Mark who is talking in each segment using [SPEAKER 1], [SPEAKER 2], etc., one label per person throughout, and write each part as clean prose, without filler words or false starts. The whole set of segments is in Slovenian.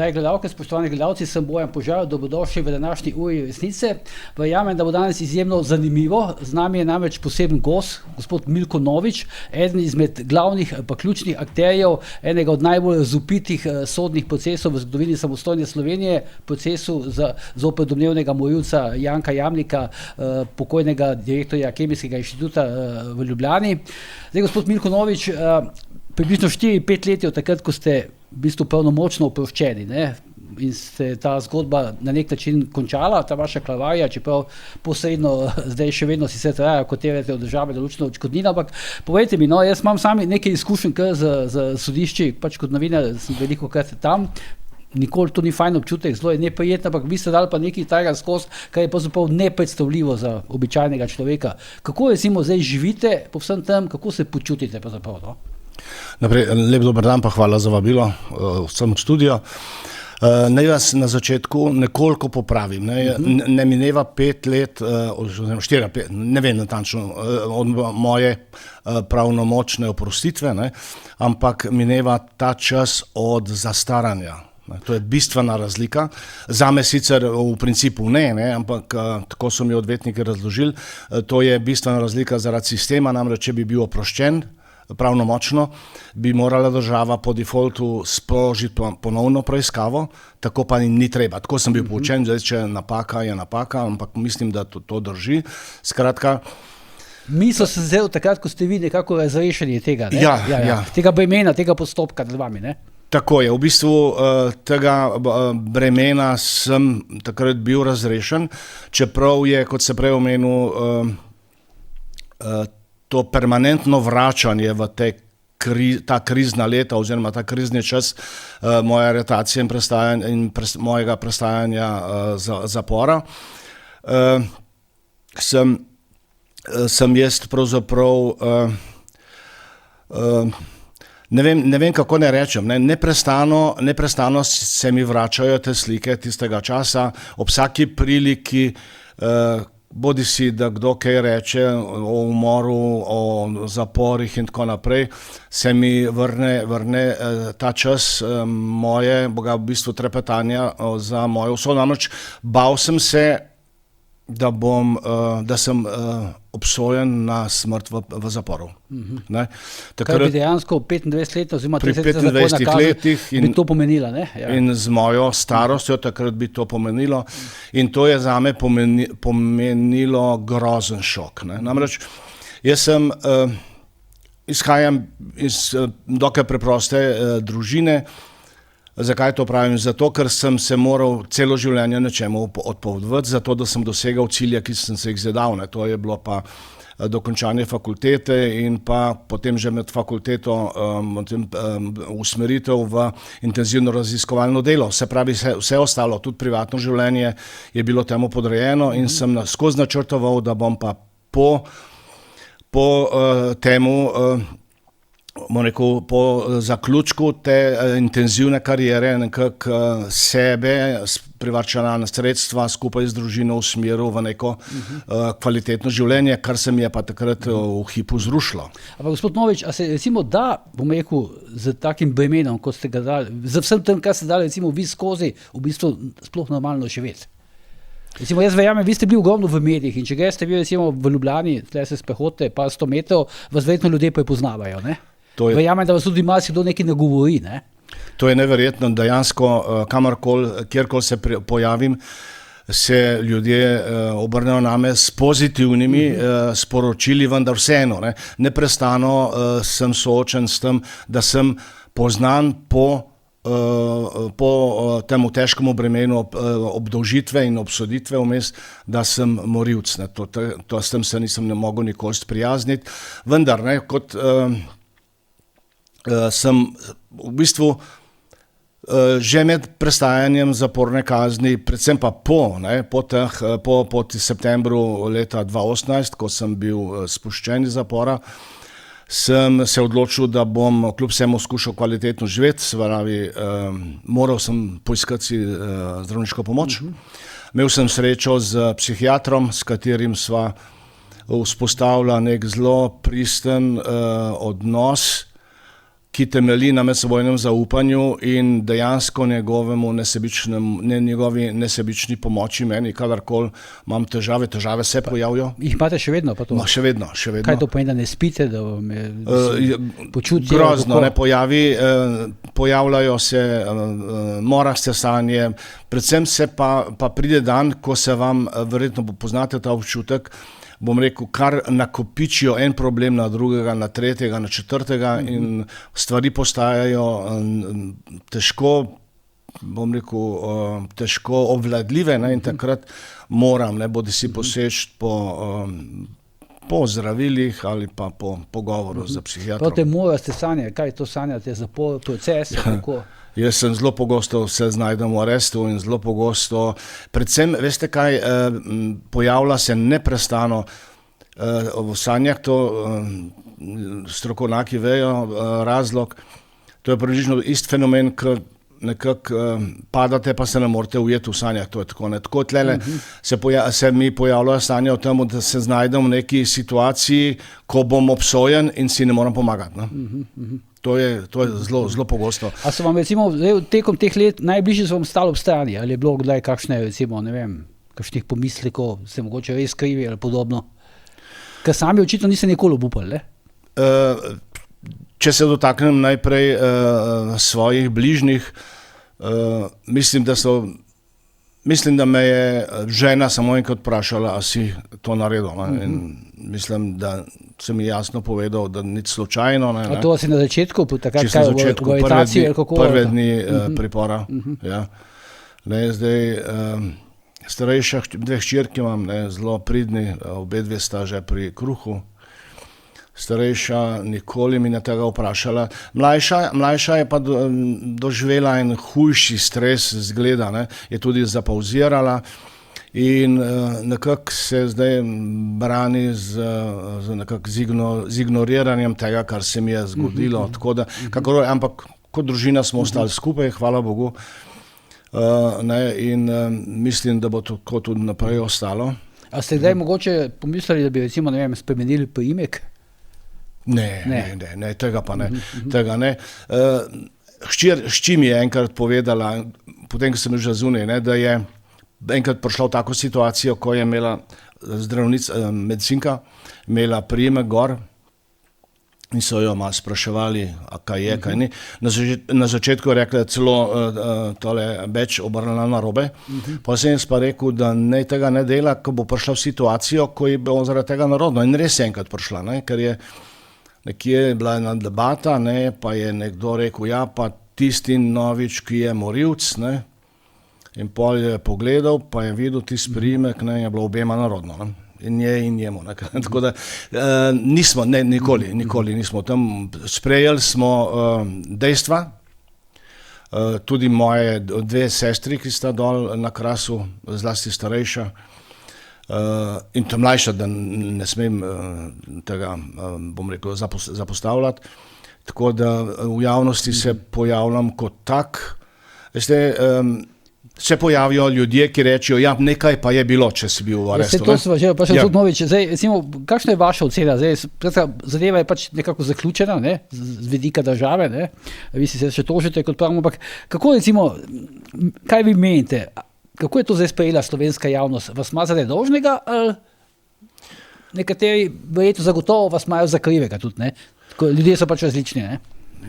[SPEAKER 1] Dragi gledalke, spoštovani gledalci, sem Bojan Požar, dobrodošli v današnji uri resnice. Verjamem, da bo danes izjemno zanimivo. Z nami je namreč poseben gost, gospod Milko Novič, eden izmed glavnih pa ključnih akterjev enega od najbolj razvpitih sodnih procesov v zgodovini samostojne Slovenije, procesu zoper domnevnega morilca Janka Jamnika, pokojnega direktorja Kemijskega inštituta v Ljubljani. Zdaj, gospod Milko Novič, približno 4-5 let od takrat, ko ste v bistvu pravnomočno oproščeni, ne? In se ta zgodba na nek način končala, ta vaša klavarija, čeprav posredno zdaj še vedno sicer traja, kot terjate od države določeno odškodnino, ampak povejte mi, no, jaz imam sami nekaj izkušenj kar z sodišči, pač kot novinar sem velikokrat tam, nikoli to ni fajn občutek, zelo je neprijetno, ampak vi ste dali pa nekaj tajega skozi, kar je pravzaprav nepredstavljivo za običajnega človeka. Kako recimo zdaj živite po vsem tem, kako se počutite pravzaprav, no?
[SPEAKER 2] Naprej, lep dober dan, pa hvala za vabilo vsem v studio. Naj vas na začetku nekoliko popravim. Ne mineva 5 let, oziroma 4-5, ne vem natančno, od moje pravnomočne oprostitve, ne, ampak mineva ta čas od zastaranja. To je bistvena razlika. Zame sicer v principu ne, ampak tako so mi odvetniki razložili, to je bistvena razlika zaradi sistema, namreč če bi bil oproščen pravnomočno, bi morala država po defaultu sprožiti ponovno preiskavo, tako pa ni treba. Tako sem bil poučen, zdaj če napaka je napaka, ampak mislim, da to drži. Skratka,
[SPEAKER 1] misel sem zdaj takrat, ko ste vi nekako razrešeni tega, ne?
[SPEAKER 2] Ja.
[SPEAKER 1] Tega bremena, tega postopka nad vami, ne?
[SPEAKER 2] Tako je, v bistvu tega bremena sem takrat bil razrešen, čeprav je, kot se prej omenil, to permanentno vračanje v ta krizna leta oziroma ta krizni čas moje aretacije in mojega prestajanja zapora, sem jaz pravzaprav ne vem, kako ne rečem, neprestano se mi vračajo te slike tistega časa, ob vsaki priliki, bodi si, da kdo kaj reče o umoru, o zaporih in tako naprej, se mi vrne ta čas mojega v bistvu trepetanja za mojo usodo. Namreč bal sem se, da sem obsojen na smrt v zaporu.
[SPEAKER 1] Kar bi dejansko 25 let, oziroma
[SPEAKER 2] pri 25 letih
[SPEAKER 1] bi to pomenilo, ne? Ja.
[SPEAKER 2] In z mojo starostjo takrat bi to pomenilo. In to je zame pomenilo grozen šok, ne? Namreč jaz izhajam iz dokaj preproste družine. Zakaj to pravim? Zato, ker sem se moral celo življenje nečemu odpovedovati, zato da sem dosegal cilje, ki sem se jih zadal. To je bilo pa dokončanje fakultete in pa potem že med fakulteto usmeritev v intenzivno raziskovalno delo. Se pravi, vse ostalo, tudi privatno življenje je bilo temu podrejeno in sem skozi načrtoval, da bom pa po temu po zaključku te intenzivne kariere nekako sebe, privarčevana sredstva skupaj z družino usmeril v neko kvalitetno življenje, kar se mi je pa takrat v hipu zrušilo.
[SPEAKER 1] Ampak gospod Novič, a se recimo da, bom rekel, z takim bremenom, kot ste ga dali, z vsem tem, kar ste dali recimo vi skozi, v bistvu sploh normalno živeti? Recimo, jaz verjamem, vi ste bili ogromno v medijih in če greste vi recimo v Ljubljani, tle se sprehodite par 100 metrov, vas verjetno ljudje prepoznavajo, ne? Verjamem, da vas tudi marsikdo nekaj ne govori, ne?
[SPEAKER 2] To je neverjetno, dejansko kamorkoli, kjerkoli se pojavim, se ljudje obrnejo name s pozitivnimi sporočili, vendar vseeno, ne? Neprestano sem soočen s tem, da sem poznan po temu težkemu bremenu obdolžitve in obsoditve vmes, da sem morilec. S tem se nisem ne mogel nikoli sprijazniti, vendar, ne, kot sem v bistvu že med prestajanjem zaporne kazni, predvsem pa po septembru leta 2018, ko sem bil spuščen iz zapora, sem se odločil, da bom kljub vsemu skušal kvalitetno živeti, se pravi, moral sem poiskati si zdravniško pomoč. Imel sem srečo z psihiatrom, s katerim sva vzpostavila nek zelo pristen odnos, ki temelji na medsebojnem zaupanju in dejansko njegovi nesebični pomoči meni, kadarkoli imam težave se pojavijo.
[SPEAKER 1] Jih imate še vedno? Pa to?
[SPEAKER 2] No, še vedno.
[SPEAKER 1] Kaj to pomeni, da ne spite, da vam je počutje?
[SPEAKER 2] Grozno, pojavljajo se moraste sanje, predvsem se pa pride dan, ko se vam, verjetno poznate ta občutek, bom rekel, kar nakopičijo en problem na drugega, na tretjega, na četrtega in stvari postajajo težko, bom rekel, težko obvladljive, ne, in takrat moram, ne, bodi si poseči po zdravilih ali pa po pogovoru z psihiatrom.
[SPEAKER 1] To te moraste sanje, kaj to sanjate, zapor, proces, kako?
[SPEAKER 2] Jaz sem zelo pogosto se znajdem v arestu in zelo pogosto, predvsem, veste kaj, pojavlja se neprestano v sanjah, to strokovnjaki vejo razlog, to je približno isti fenomen, ko nekako padate, pa se ne morete ujeti v sanjah, to je tako, ne. Tako tlele se mi pojavljajo sanje o tem, da se znajdem v neki situaciji, ko bom obsojen in si ne moram pomagati, ne. To je zelo, zelo pogosto.
[SPEAKER 1] A so vam recimo tekom teh let najbližje so vam stali ob strani? Ali je bilo kdaj kakšne, recimo, ne vem, kakšnih pomislekov, ste mogoče res krivi ali podobno? Ker sami očitno niste nikoli obupali, ne?
[SPEAKER 2] Če se dotaknem najprej svojih bližnjih, mislim, da me je žena samo enkrat vprašala, a si to naredil, ne? In mislim, da sem ji jasno povedal, da nič slučajno. Ne?
[SPEAKER 1] A to si na začetku, takrat kaj v aretaciji ali kako?
[SPEAKER 2] Prve dni pripora, ja. Ne, zdaj, starejša dve hčerke imam, ne, zelo pridni, obe dve sta že pri kruhu. Starejša nikoli mi ne tega vprašala. Mlajša je pa doživela en hujši stres, zgleda, ne, je tudi zapauzirala in nekako se zdaj brani z nekako z ignoriranjem tega, kar se mi je zgodilo. Tako da, ampak kot družina smo ostali skupaj, hvala Bogu, ne, in mislim, da bo tako tudi naprej ostalo.
[SPEAKER 1] A ste kdaj mogoče pomislili, da bi recimo, ne vem, spremenili priimek?
[SPEAKER 2] Ne, tega pa ne. Tega ne. Hči mi je enkrat povedala, potem, ko sem že zunaj, ne, da je enkrat prišla v tako situacijo, ko je imela zdravnica, medicinka, imela priimek gor in so jo malo spraševali, a kaj je, kaj ni. Na začetku je rekla, celo tole več obrnila narobe. Pa sem jaz pa rekel, da naj tega ne dela, ko bo prišla v situacijo, ko je bilo zaradi tega narodno. In res je enkrat prišla, ne, ker je nekje bila ena debata, ne, pa je nekdo rekel, ja, pa tisti Novič, ki je morilc, ne, in pol je pogledal, pa je videl tisti priimek, ne, je bilo obema narodno, ne, in njemu, ne, tako da nismo, ne, nikoli nismo tam, sprejeli smo dejstva, tudi moje dve sestri, ki sta dol na Krasu, zlasti starejša, in to mlajša, da ne smem tega, bom rekel, zapostavljati. Tako da v javnosti se pojavljam kot tak. Veste, se pojavijo ljudje, ki rečejo, ja, nekaj pa je bilo, če si bil v arestu.
[SPEAKER 1] To smo že vprašali tudi Novič. Zdaj, recimo, kakšna je vaša ocena? Zdaj, zadeva je pač nekako zaključena, ne, z vidika države, ne. Vi si se še tožite, kot pravimo, ampak kako recimo, kaj vi menite? Kako je to zdaj sprejela slovenska javnost? Vas ima za nedolžnega ali nekateri verjetno zagotovo vas imajo za krivega tudi, ne? Ljudje so pač različni, ne?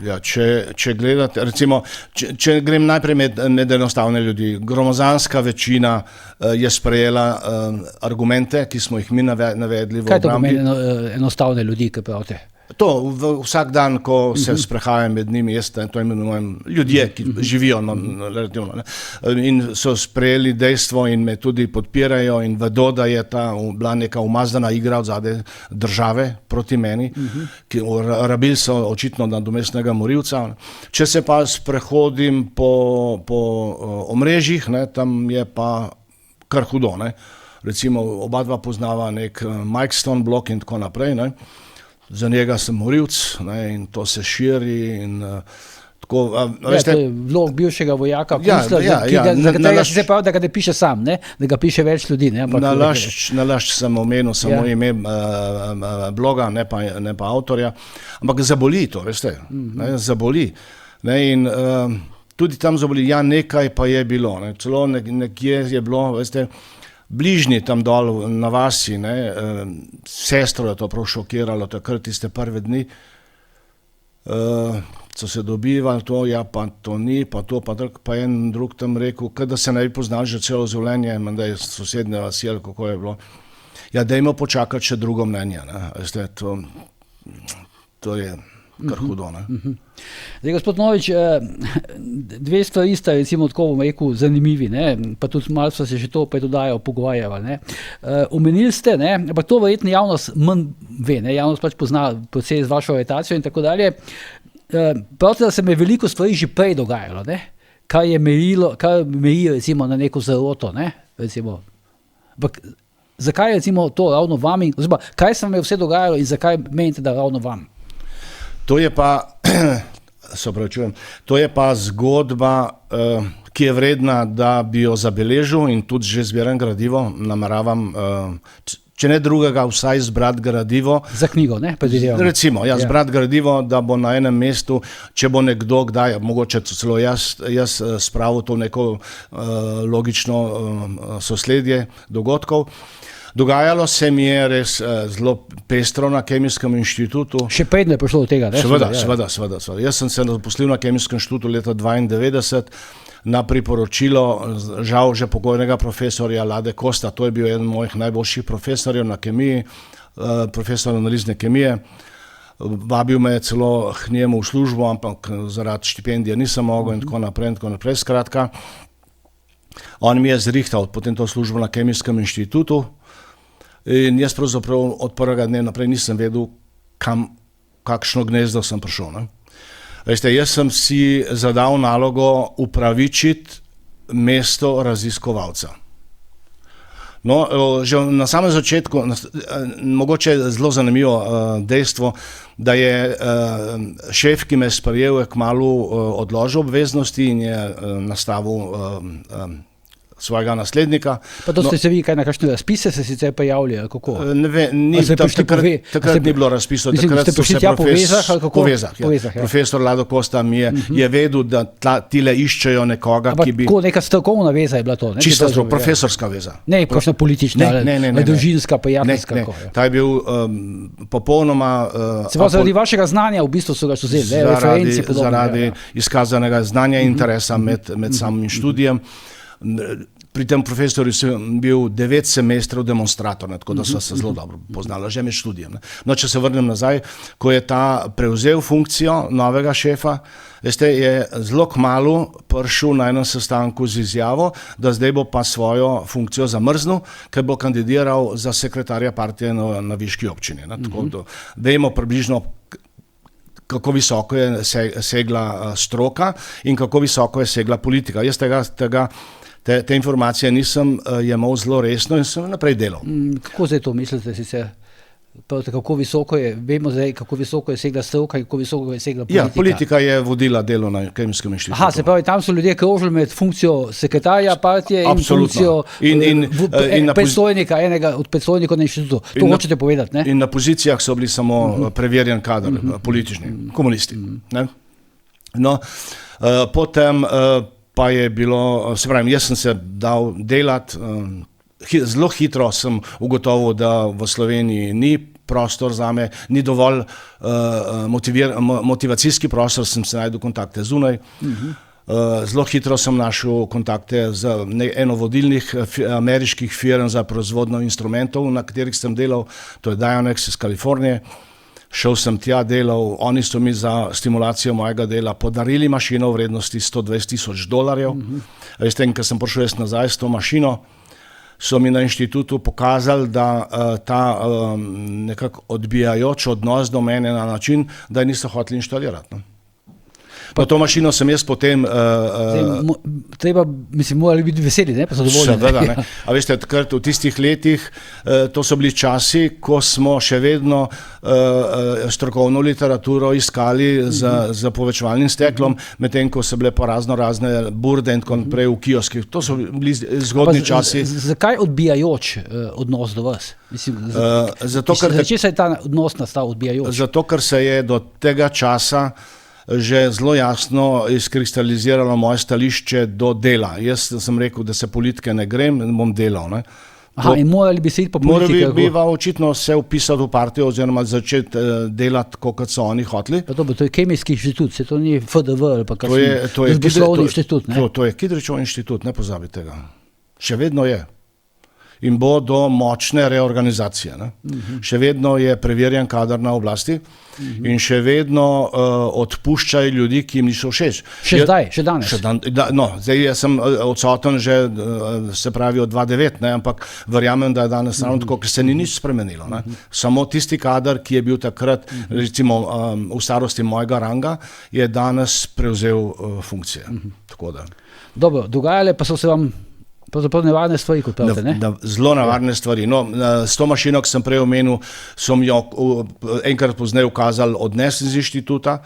[SPEAKER 2] Ja, če gledate, recimo, če grem najprej med enostavne ljudi, gromozanska večina je sprejela argumente, ki smo jih mi navedli v obrambi.
[SPEAKER 1] Kaj to pomeni enostavne ljudi, ki pravite?
[SPEAKER 2] To, vsak dan, ko se sprehajam med njimi, jaz to imenujem ljudje, ki živijo relativno, ne, in so sprejeli dejstvo in me tudi podpirajo in vedo, da je bila neka umazana igra od zadaj države proti meni, ki rabili so očitno nadomestnega morilca. Če se pa sprehodim po omrežjih, ne, tam je pa kar hudo, ne. Recimo, oba dva poznava nek Mike Stone blog in tako naprej, ne. Za njega sem morilc, ne, in to se širi in Tako,
[SPEAKER 1] to je vlog bivšega vojaka,
[SPEAKER 2] Ja,
[SPEAKER 1] Kusla,
[SPEAKER 2] ja, ja,
[SPEAKER 1] za katerega
[SPEAKER 2] nalašč-
[SPEAKER 1] si se pravi, da ga ne piše sam, ne? Da ga piše več ljudi. Ne? Ampak,
[SPEAKER 2] Nalašč sem omenil samo ime bloga, ne pa avtorja, ampak zaboli to, veste, ne, zaboli. Ne, in tudi tam zaboli, ja, nekaj pa je bilo, ne, celo nekje je bilo, veste, bližnji tam dol na vasi, ne, sestro je to prav šokiralo, takrat tiste prve dni, so se dobivali to, ja, pa to ni, pa to, pa en drug tam rekel, da se ne bi poznali že celo življenje, da je sosednje vasi, ali kako je bilo. Ja, dajmo počakati še drugo mnenje, ne, veste, to je kar hudo, ne.
[SPEAKER 1] Zdaj, gospod Novič, dve stvari sta, recimo, tako bom rekel, zanimivi, ne? Pa tudi malo so se že to pred oddajo pogovarjali. Ne? Omenili ste, ne? Ampak to verjetno javnost manj ve, ne? Javnost pač pozna proces z vašo aretacijo in tako dalje. Pravite, da se me veliko stvari že prej dogajalo, ne? Kar meji recimo na neko zaroto, ne? Recimo. Ampak zakaj recimo to ravno vam, oziroma kaj se vam je vse dogajalo in zakaj menite, da ravno vam?
[SPEAKER 2] To je pa, se opravičujem, to je pa zgodba, ki je vredna, da bi jo zabeležil in tudi že zbiram gradivo, nameravam, če ne drugega, vsaj zbrati gradivo.
[SPEAKER 1] Za knjigo, ne?
[SPEAKER 2] Recimo, ja, zbrati gradivo, da bo na enem mestu, če bo nekdo kdaj, mogoče celo jaz spravil to neko logično sosledje dogodkov. Dogajalo se mi je res zelo pestro na Kemijskem inštitutu.
[SPEAKER 1] Še predno je prišlo do tega, ne?
[SPEAKER 2] Seveda. Jaz sem se zaposlil na Kemijskem inštitutu leta 1992 na priporočilo žal že pokojnega profesorja Lade Kosta. To je bil eden mojih najboljših profesorjev na kemiji, profesor analizne kemije. Vabil me je celo k njemu v službo, ampak zaradi štipendije nisem mogel in tako naprej. Skratka, on mi je zrihtal potem to službo na Kemijskem inštitutu. In jaz pravzaprav od prvega dne naprej nisem vedel, kakšno gnezdo sem prišel. Ne? Veste, jaz sem si zadal nalogo upravičiti mesto raziskovalca. No, že na samem začetku, mogoče je zelo zanimivo dejstvo, da je šef, ki me je sprejel, kmalu odložil obveznosti in je nastavil svojega naslednika.
[SPEAKER 1] Pa to ste se vi kaj na kakšne razpise se sicer prijavili, ali kako?
[SPEAKER 2] Ne vem, takrat ni bilo razpisov, takrat so se po vezah. Profesor Lado Kosta mi je vedel, da tile iščejo nekoga, ki bi...
[SPEAKER 1] Ampak neka strokovna veza je bila to?
[SPEAKER 2] Čista profesorska veza.
[SPEAKER 1] Ne, kakšna politična, ali družinska, prijateljska.
[SPEAKER 2] Ta je bil popolnoma...
[SPEAKER 1] Se pa zaradi vašega znanja v bistvu so ga vzeli, referenci podobno.
[SPEAKER 2] Zaradi izkazanega znanja in interesa med samim študijem. Pri tem profesorju sem bil 9 semestrov demonstrator, tako da sva se zelo dobro poznala, že med študijem. No, če se vrnem nazaj, ko je ta prevzel funkcijo novega šefa, veste, je zelo kmalu prišel na enem sestanku z izjavo, da zdaj bo pa svojo funkcijo zamrznil, ker bo kandidiral za sekretarja partije na viški občini. Tako da vemo približno, kako visoko je segla stroka in kako visoko je segla politika. Jaz te informacije nisem jemal zelo resno in sem naprej delal.
[SPEAKER 1] Kako zdaj to mislite sicer? Kako visoko je, vemo zdaj, kako visoko je segla stroka in kako visoko je segla politika?
[SPEAKER 2] Ja, politika je vodila delo na Kemijskem inštitutu.
[SPEAKER 1] Aha, se pravi, tam so ljudje krožili med funkcijo sekretarja partije in funkcijo predstojnika, enega od predstojnikov na inštitutu. To hočete povedati, ne?
[SPEAKER 2] In na pozicijah so bili samo preverjen kader, politični, komunisti. No, potem pa je bilo, se pravim, jaz sem se dal delati, zelo hitro sem ugotovil, da v Sloveniji ni prostor zame, ni dovolj motivacijski prostor, sem se najdel kontakte zunaj. Zelo hitro sem našel kontakte z eno vodilnih ameriških firm za proizvodnjo instrumentov, na katerih sem delal, to je Dionex iz Kalifornije. Šel sem tja, delal, oni so mi za stimulacijo mojega dela podarili mašino v vrednosti $120,000. Veste, in ko sem prišel jaz nazaj s to mašino, so mi na inštitutu pokazali, da ta nekako odbijajoč odnos do mene na način, da je niso hoteli inštalirati. No. Pa to mašino sem jaz potem...
[SPEAKER 1] morali biti veseli, ne? Pa so dovoljni.
[SPEAKER 2] Seveda, ne. A veste, takrat v tistih letih, to so bili časi, ko smo še vedno strokovno literaturo iskali za povečevalnim steklom, medtem ko so bile pa razne burde in tako naprej v kioskih. To so bili zgodni časi.
[SPEAKER 1] Zakaj odbijajoč odnos do vas? Če se je ta odnos nastal odbijajoč?
[SPEAKER 2] Zato, ker se je do tega časa že zelo jasno izkristaliziralo moje stališče do dela. Jaz sem rekel, da se politike ne grem in bom delal. Ne.
[SPEAKER 1] In morali bi se iti po politike?
[SPEAKER 2] Morali bi očitno se upisati v partijo oziroma začeti delati, kot so oni hoteli.
[SPEAKER 1] To je kemijski inštitut, se to ni FDV ali pa
[SPEAKER 2] kakšen
[SPEAKER 1] družboslovni inštitut.
[SPEAKER 2] To je Kidričev inštitut, ne pozabite tega. Še vedno je. In bo do močne reorganizacije. Ne? Še vedno je preverjen kadar na oblasti in še vedno odpuščajo ljudi, ki jim niso všeč.
[SPEAKER 1] Še danes?
[SPEAKER 2] Zdaj jaz sem odsoten že, se pravi, od 2009, ne? Ampak verjamem, da je danes ravno tako, ker se ni nič spremenilo. Ne? Samo tisti kadar, ki je bil takrat, recimo v starosti mojega ranga, je danes prevzel funkcije. Tako da.
[SPEAKER 1] Dobro, dogajale pa so se vam pravzaprav nevarne stvari, kot pravite, ne?
[SPEAKER 2] Zelo nevarne stvari. No, s to mašino, ki sem prej omenil, sem jo enkrat pozneje ukazal odnesti iz inštituta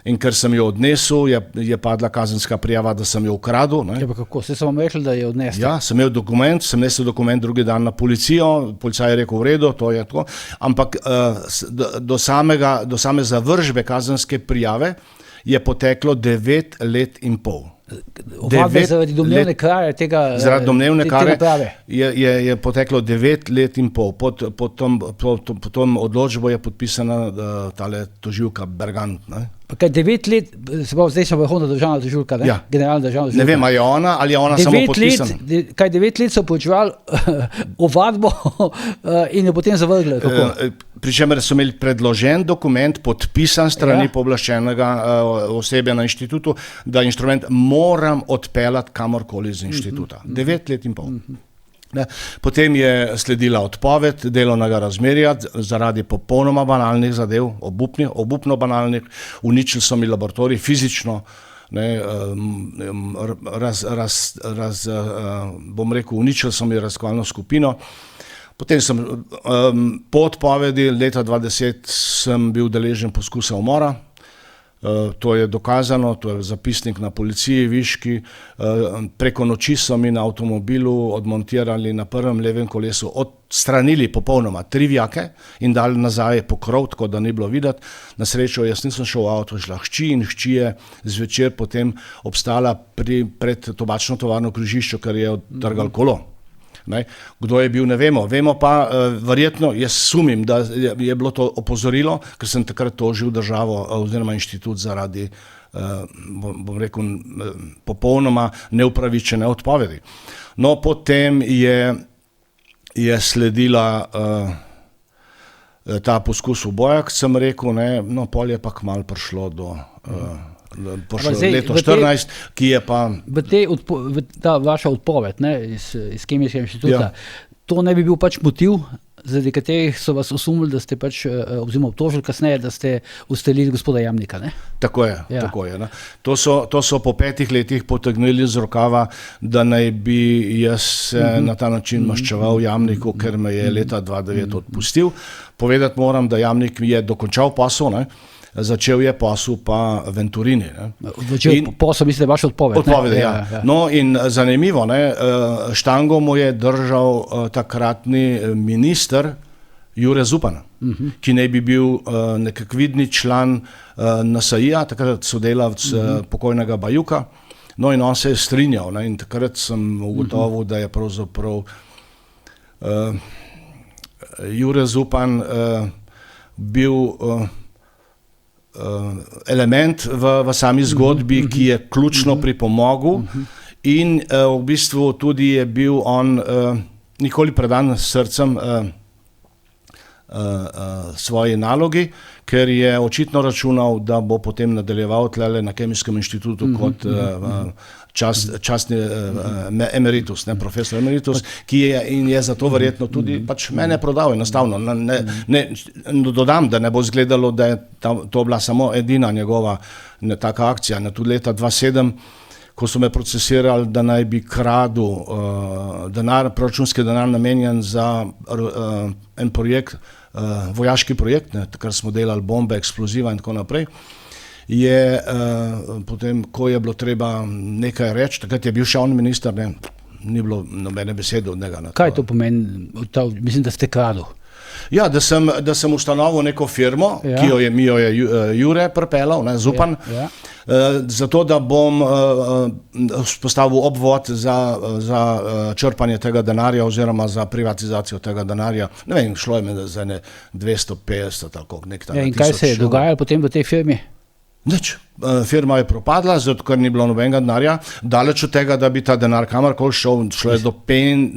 [SPEAKER 2] in ker sem jo odnesel, je padla kazenska prijava, da sem jo ukradel. Ne?
[SPEAKER 1] Ja, pa kako? Saj so vam rekli, da je odnesel?
[SPEAKER 2] Ja, sem imel dokument, sem nesel dokument drugi dan na policijo, policaj je rekel v redu, to je tako, ampak do same zavržbe kazenske prijave je poteklo 9 let in pol.
[SPEAKER 1] Zaradi domnevne kraje tega
[SPEAKER 2] Zaradi domnevne kraje
[SPEAKER 1] naprave.
[SPEAKER 2] Je poteklo 9 let in pol. Potom odločbo je podpisana tale tožilka Bergant. Ne?
[SPEAKER 1] Kaj 9 let, se pravi, zdaj so vrhovna državna tožilka, ne?
[SPEAKER 2] Ja.
[SPEAKER 1] Generalna državna tožilka.
[SPEAKER 2] Ne vem, ali je ona samo podpisana.
[SPEAKER 1] 9 let so poročevali ovadbo in jo potem zavrgli.
[SPEAKER 2] Pri čemer so imeli predložen dokument, podpisan strani pooblaščenega osebja na inštitutu, da inštrument moram odpeljati kamorkoli z inštituta. 9 let in pol. Potem je sledila odpoved delovnega razmerja zaradi popolnoma banalnih zadev, obupno banalnih, uničili so mi laboratorij fizično, bom rekel, uničili so mi raziskovalno skupino. Potem sem po odpovedi leta 2010 sem bil deležen poskusa umora. To je dokazano, to je zapisnik na policiji, viški. Preko noči so mi na avtomobilu odmontirali na prvem levem kolesu, odstranili popolnoma 3 vijake in dali nazaj pokrov, tako da ni bilo videti. Na srečo jaz nisem šel v avto, šla hči in hči je zvečer potem obstala pred tobačno tovarno v križišču, ker je odtrgal kolo. Ne? Kdo je bil, ne vemo. Vemo pa, verjetno, jaz sumim, da je bilo to opozorilo, ker sem takrat tožil državo oziroma inštitut zaradi, bom rekel, popolnoma neupravičene odpovedi. No, potem je sledila ta poskus uboja, kot sem rekel, ne? No, pol je pa kmalu prišlo do... leto 14, ki je pa...
[SPEAKER 1] Ta vaša odpoved iz Kemijskega inštituta, to ne bi bil pač motiv, zaradi katerih so vas osumili, da ste pač, oziroma obtožili kasneje, da ste ustrelili gospoda Jamnika, ne?
[SPEAKER 2] Tako je, tako je. Ne? To so po 5 letih potegnili z rokava, da naj bi jaz se na ta način maščeval Jamniku, ker me je leta 2009 odpustil. Povedati moram, da Jamnik je dokončal posel, ne? Začel je posel pa Venturini.
[SPEAKER 1] Posel, mislite, vaš odpoved?
[SPEAKER 2] Odpoved, ja. No in zanimivo, štango mu je držal takratni minister Jure Zupan, ki naj bi bil nekak vidni član NSI-ja, takrat sodelavec pokojnega Bajuka. No in on se je strinjal, in takrat sem ugotovil, da je pravzaprav Jure Zupan bil element v sami zgodbi, ki je ključno pripomogel in v bistvu tudi je bil on nikoli predan s srcem svoji nalogi, ker je očitno računal, da bo potem nadaljeval tlele na Kemijskem inštitutu kot častni emeritus, ne, profesor emeritus, ki je zato verjetno tudi pač mene prodal enostavno. Dodam, da ne bo izgledalo, da je to bila samo edina njegova taka akcija. Tudi leta 2007, ko so me procesirali, da naj bi kradel proračunski denar namenjen za en projekt, vojaški projekt, takrat smo delali bombe, eksploziva in tako naprej, je potem, ko je bilo treba nekaj reči, takrat je bil še on minister, ni bilo nobene besede od njega.
[SPEAKER 1] Kaj to pomeni? Mislim, da ste kradel.
[SPEAKER 2] Ja, da sem ustanovil neko firmo, ki mi jo je Jure pripeljal, župan, zato da bom postavil obvod za črpanje tega denarja oziroma za privatizacijo tega denarja. Ne vem, šlo je za 250 ali koliko nek
[SPEAKER 1] In kaj se je dogajalo potem v tej firmi?
[SPEAKER 2] Nič. Firma je propadla, zato ker ni bilo nobenega denarja. Daleč od tega, da bi ta denar kamorkoli šel, šlo je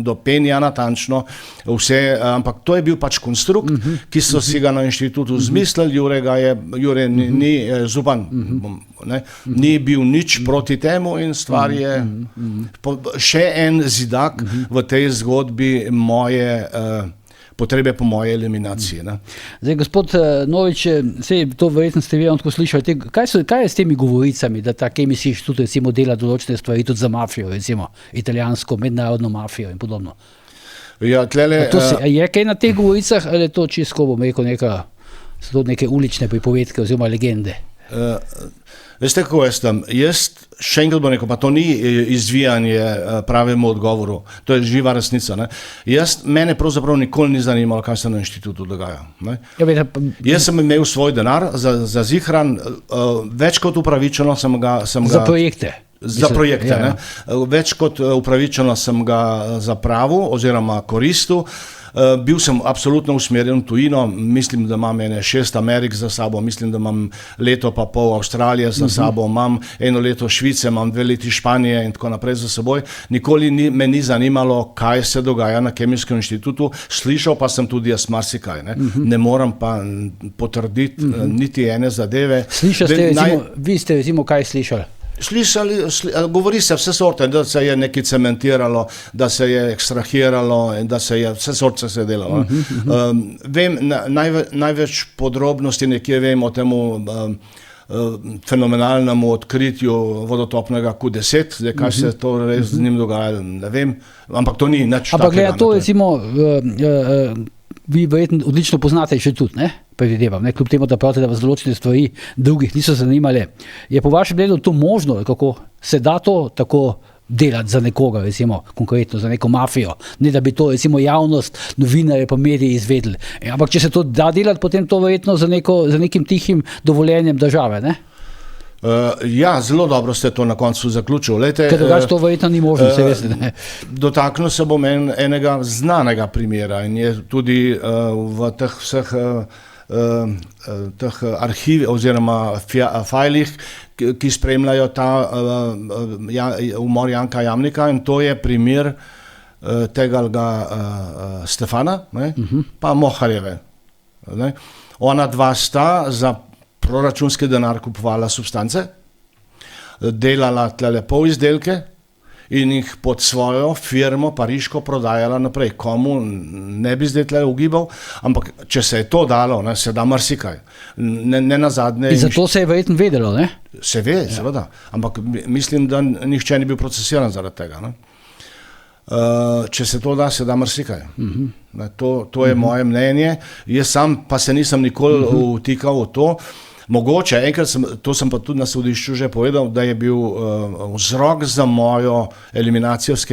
[SPEAKER 2] do penja natančno vse, ampak to je bil pač konstrukt, ki so si ga na inštitutu zmislili. Jure ni župan, ni bil nič proti temu in stvar je še en zidak v tej zgodbi potrebe po moje eliminaciji.
[SPEAKER 1] Zdaj, gospod Novič, to verjetno ste vi tako slišali, kaj je s temi govoricami, da ta Kemijski inštitut recimo dela določene stvari tudi za mafijo, recimo italijansko, mednarodno mafijo in podobno?
[SPEAKER 2] Ja,
[SPEAKER 1] je kaj na teh govoricah, ali je to čisto, bom rekel, so to neke ulične pripovedke oziroma legende?
[SPEAKER 2] Veste, kako jaz tam? Jaz še enkrat bom rekel, pa to ni izvijanje pravemu odgovoru, to je živa resnica. Mene pravzaprav nikoli ni zanimalo, kaj se na inštitutu dogaja. Jaz sem imel svoj denar za zihran, več kot upravičeno sem ga...
[SPEAKER 1] Za projekte?
[SPEAKER 2] Za projekte, Več kot upravičeno sem ga zapravil oziroma koristil. Bil sem absolutno usmerjen v tujino, mislim, da imam 6 Amerik za sabo, mislim, da imam leto pa pol Avstralije za sabo, imam 1 leto Švice, imam 2 leti Španije in tako naprej za seboj. Nikoli me ni zanimalo, kaj se dogaja na Kemijskem inštitutu, slišal pa sem tudi jaz marsikaj. Ne moram pa potrditi niti ene zadeve.
[SPEAKER 1] Vi ste recimo kaj slišali?
[SPEAKER 2] Govori se vse sorte, da se je nekaj cementiralo, da se je ekstrahiralo in da se je vse sorte se delalo. Vem, največ podrobnosti nekje vem o temu fenomenalnemu odkritju vodotopnega Q10, kaj se to res z njim dogajalo, ne vem, ampak to ni nič takega.
[SPEAKER 1] Ampak gleda, to recimo vi verjetno odlično poznate še tudi, predvidevam, kljub temu, da pravite, da vas določene stvari drugih niso zanimale. Je po vašem mnenju to možno, kako se da to tako delati za nekoga, recimo konkretno za neko mafijo, ne da bi to recimo javnost, novinarje pa mediji izvedeli. Ampak če se to da delati, potem to verjetno za nekim tihim dovoljenjem države,
[SPEAKER 2] Ja, zelo dobro ste to na koncu zaključili.
[SPEAKER 1] Ker drugače to verjetno ni možno, se veste.
[SPEAKER 2] Dotaknil se bom enega znanega primera in je tudi v teh vseh teh arhivih oziroma fajlih, ki spremljajo ta umor Janka Jamnika, in to je primer tega Stefana, pa Moharjeve. Ona dva sta za proračunski denar kupovala substance, delala tlele polizdelke in jih pod svojo firmo pariško prodajala naprej. Komu ne bi zdaj tle ugibal, ampak če se je to dalo, se da marsikaj. Ne nazadnje...
[SPEAKER 1] In zato se je verjetno vedelo, ne?
[SPEAKER 2] Se ve, seveda, ampak mislim, da nihče ni bil procesiran zaradi tega. Če se to da, se da marsikaj. To je moje mnenje. Jaz sam pa se nisem nikoli vtikal v to. Mogoče, to sem pa tudi na sodišču že povedal, da je bil vzrok za mojo eliminacijo s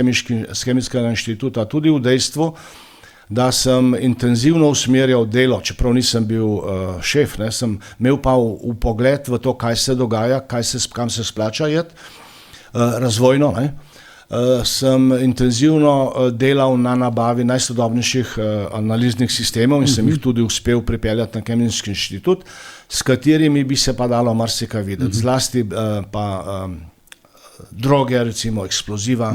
[SPEAKER 2] Kemijskega inštituta tudi v dejstvu, da sem intenzivno usmerjal delo, čeprav nisem bil šef, sem imel pa vpogled v to, kaj se dogaja, kam se splača iti, razvojno, sem intenzivno delal na nabavi najsodobnejših analiznih sistemov in sem jih tudi uspel pripeljati na Kemijski inštitut, s katerimi bi se pa dalo marsikaj videti. Zlasti pa droge, recimo eksploziva,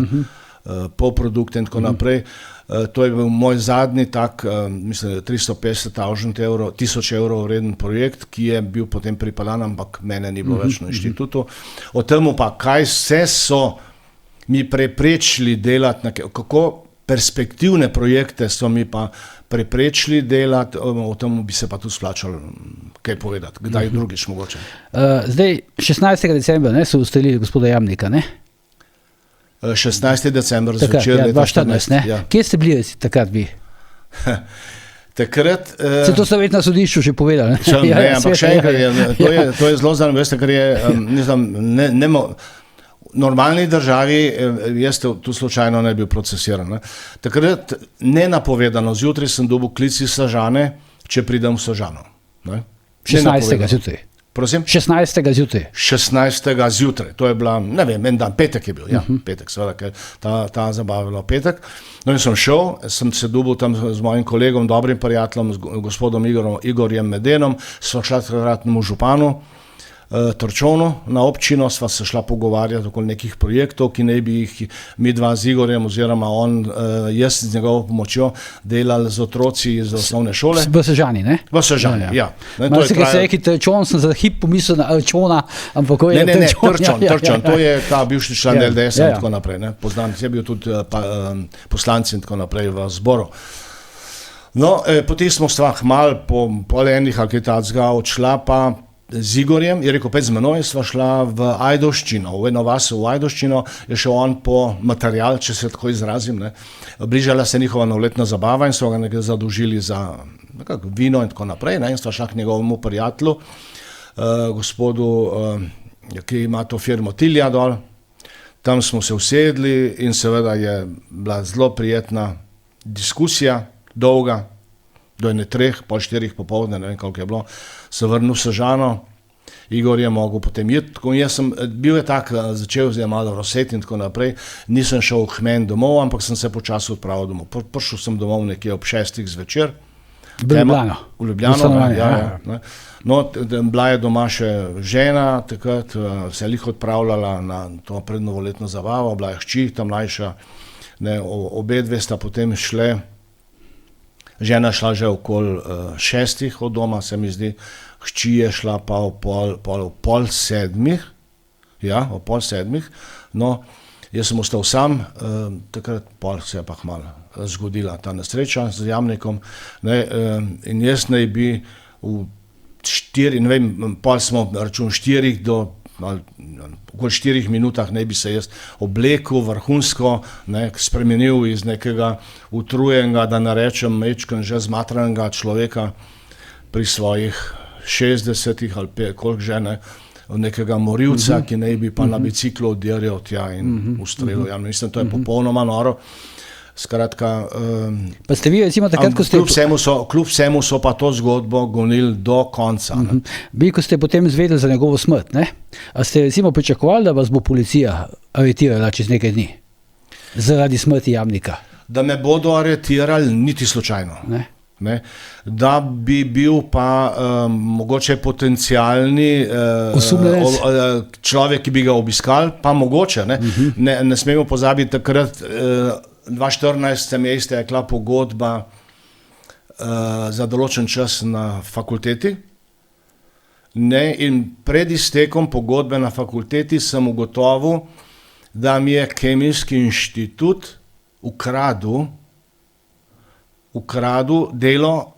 [SPEAKER 2] polprodukte in tako naprej. To je bil moj zadnji tak, mislim, 350 tisoč evrov vreden projekt, ki je bil potem pripeljan, ampak mene ni bilo več na inštitutu. O tem pa, kaj vse so mi preprečili delati, kako perspektivne projekte so mi pa preprečili delati, o tem bi se pa tudi splačalo kaj povedati, kdaj drugič mogoče.
[SPEAKER 1] Zdaj, 16. decembra so ustrelili gospoda Jamnika, ne?
[SPEAKER 2] 16. december zvečer leta
[SPEAKER 1] 2014, ne?
[SPEAKER 2] Ja.
[SPEAKER 1] Kje ste bili takrat vi?
[SPEAKER 2] Takrat...
[SPEAKER 1] Se to so na sodišču že povedali, ne?
[SPEAKER 2] Ne, ampak še enkrat, to je zelo zanimivo, veste, ker je, normalni državi, jaz tu slučajno ne bil procesiran. Ne. Takrat nenapovedano, zjutraj sem dobil klic iz Sežane, če pridem v Sežano.
[SPEAKER 1] 16. zjutraj.
[SPEAKER 2] Prosim?
[SPEAKER 1] 16. zjutraj.
[SPEAKER 2] 16. zjutraj, to je bila, ne vem, en dan, petek je bil, ja, petek, seveda, ker ta zabava je bila petek. No in sem šel, sem se dobil tam z mojim kolegom, dobrim prijateljem, gospodom Igorjem Medenom, sva šla takratnemu županu, Torčonu na občino, sva se šla pogovarjati okoli nekih projektov, ki ne bi jih mi dva z Igorjem oziroma on, jaz z njegovo pomočjo delali z otroci iz osnovne šole.
[SPEAKER 1] V Sežani, ne?
[SPEAKER 2] V Sežani, ja.
[SPEAKER 1] Malo se kaj se reki Torčon, sem za hip pomislil na Alčona, ampak ko je
[SPEAKER 2] Torčon, to je ta bivši član LDS in tako naprej, ne? Poznam, je bil tudi poslanci in tako naprej v zboru. No, potem smo sva hmal po pol enih ali kaj tacga odšla pa z Igorjem, je rekel, z menoj sva šla v Ajdovščino, v eno vas v Ajdovščino, je šel on po material, če se tako izrazim, ne. Bližala se njihova novoletna zabava in so ga nekaj zadolžili za vino in tako naprej, ne, in sva šla k njegovemu prijatelju, gospodu, ki ima to firmo Tilja dol, tam smo se usedli in seveda je bila zelo prijetna diskusija, dolga, do 3, pol 4 popoldne, ne vem, koliko je bilo, se vrnil v Sežano, Igor je mogel potem iti, jaz sem, bil je tak, začel je malo roseti in tako naprej, nisem šel v Hmen domov, ampak sem se počasi odpravil domov. Prišel sem domov nekje ob 6 zvečer.
[SPEAKER 1] V Ljubljano.
[SPEAKER 2] V Ljubljano, ja. No, bila je doma še žena, takrat se je lih odpravljala na to prednovoletno zabavo, bila je hči, ta mlajša, ne, obe dve sta potem šle. Žena šla že okoli 6 od doma, se mi zdi, hči je šla pa o pol 7, ja, o pol 7, no, jaz sem ostal sam, takrat pol se je pa hmalo zgodila ta nesreča z Jamnikom, ne, in jaz naj bi v 4, ne vem, pol smo račun 4 do okoli 4 minutah ne bi se jaz oblekel vrhunsko, ne, spremenil iz nekega utrujenega, da ne rečem mečken že zmatranega človeka pri svojih 60 ali koliko že, ne, nekega morilca, ki ne bi pa na biciklu oddirjal tja in ustrelil. Ja, mislim, to je popolnoma noro. Skratka,
[SPEAKER 1] pa ste vi recimo takrat, ko ste...
[SPEAKER 2] Kljub vsemu so pa to zgodbo gonili do konca.
[SPEAKER 1] Vi, ko ste potem izvedeli za njegovo smrt, ne? A ste recimo pričakovali, da vas bo policija aretirala čez nekaj dni? Zaradi smrti Jamnika? Da me bodo aretirali niti slučajno. Ne? Da bi bil pa mogoče potencialni človek, ki bi ga obiskali, pa mogoče. Ne smemo pozabiti takrat... 2014 se mi je iztekla pogodba za določen čas na fakulteti, ne, in pred iztekom pogodbe na fakulteti sem ugotovil, da mi je Kemijski inštitut ukradel delo,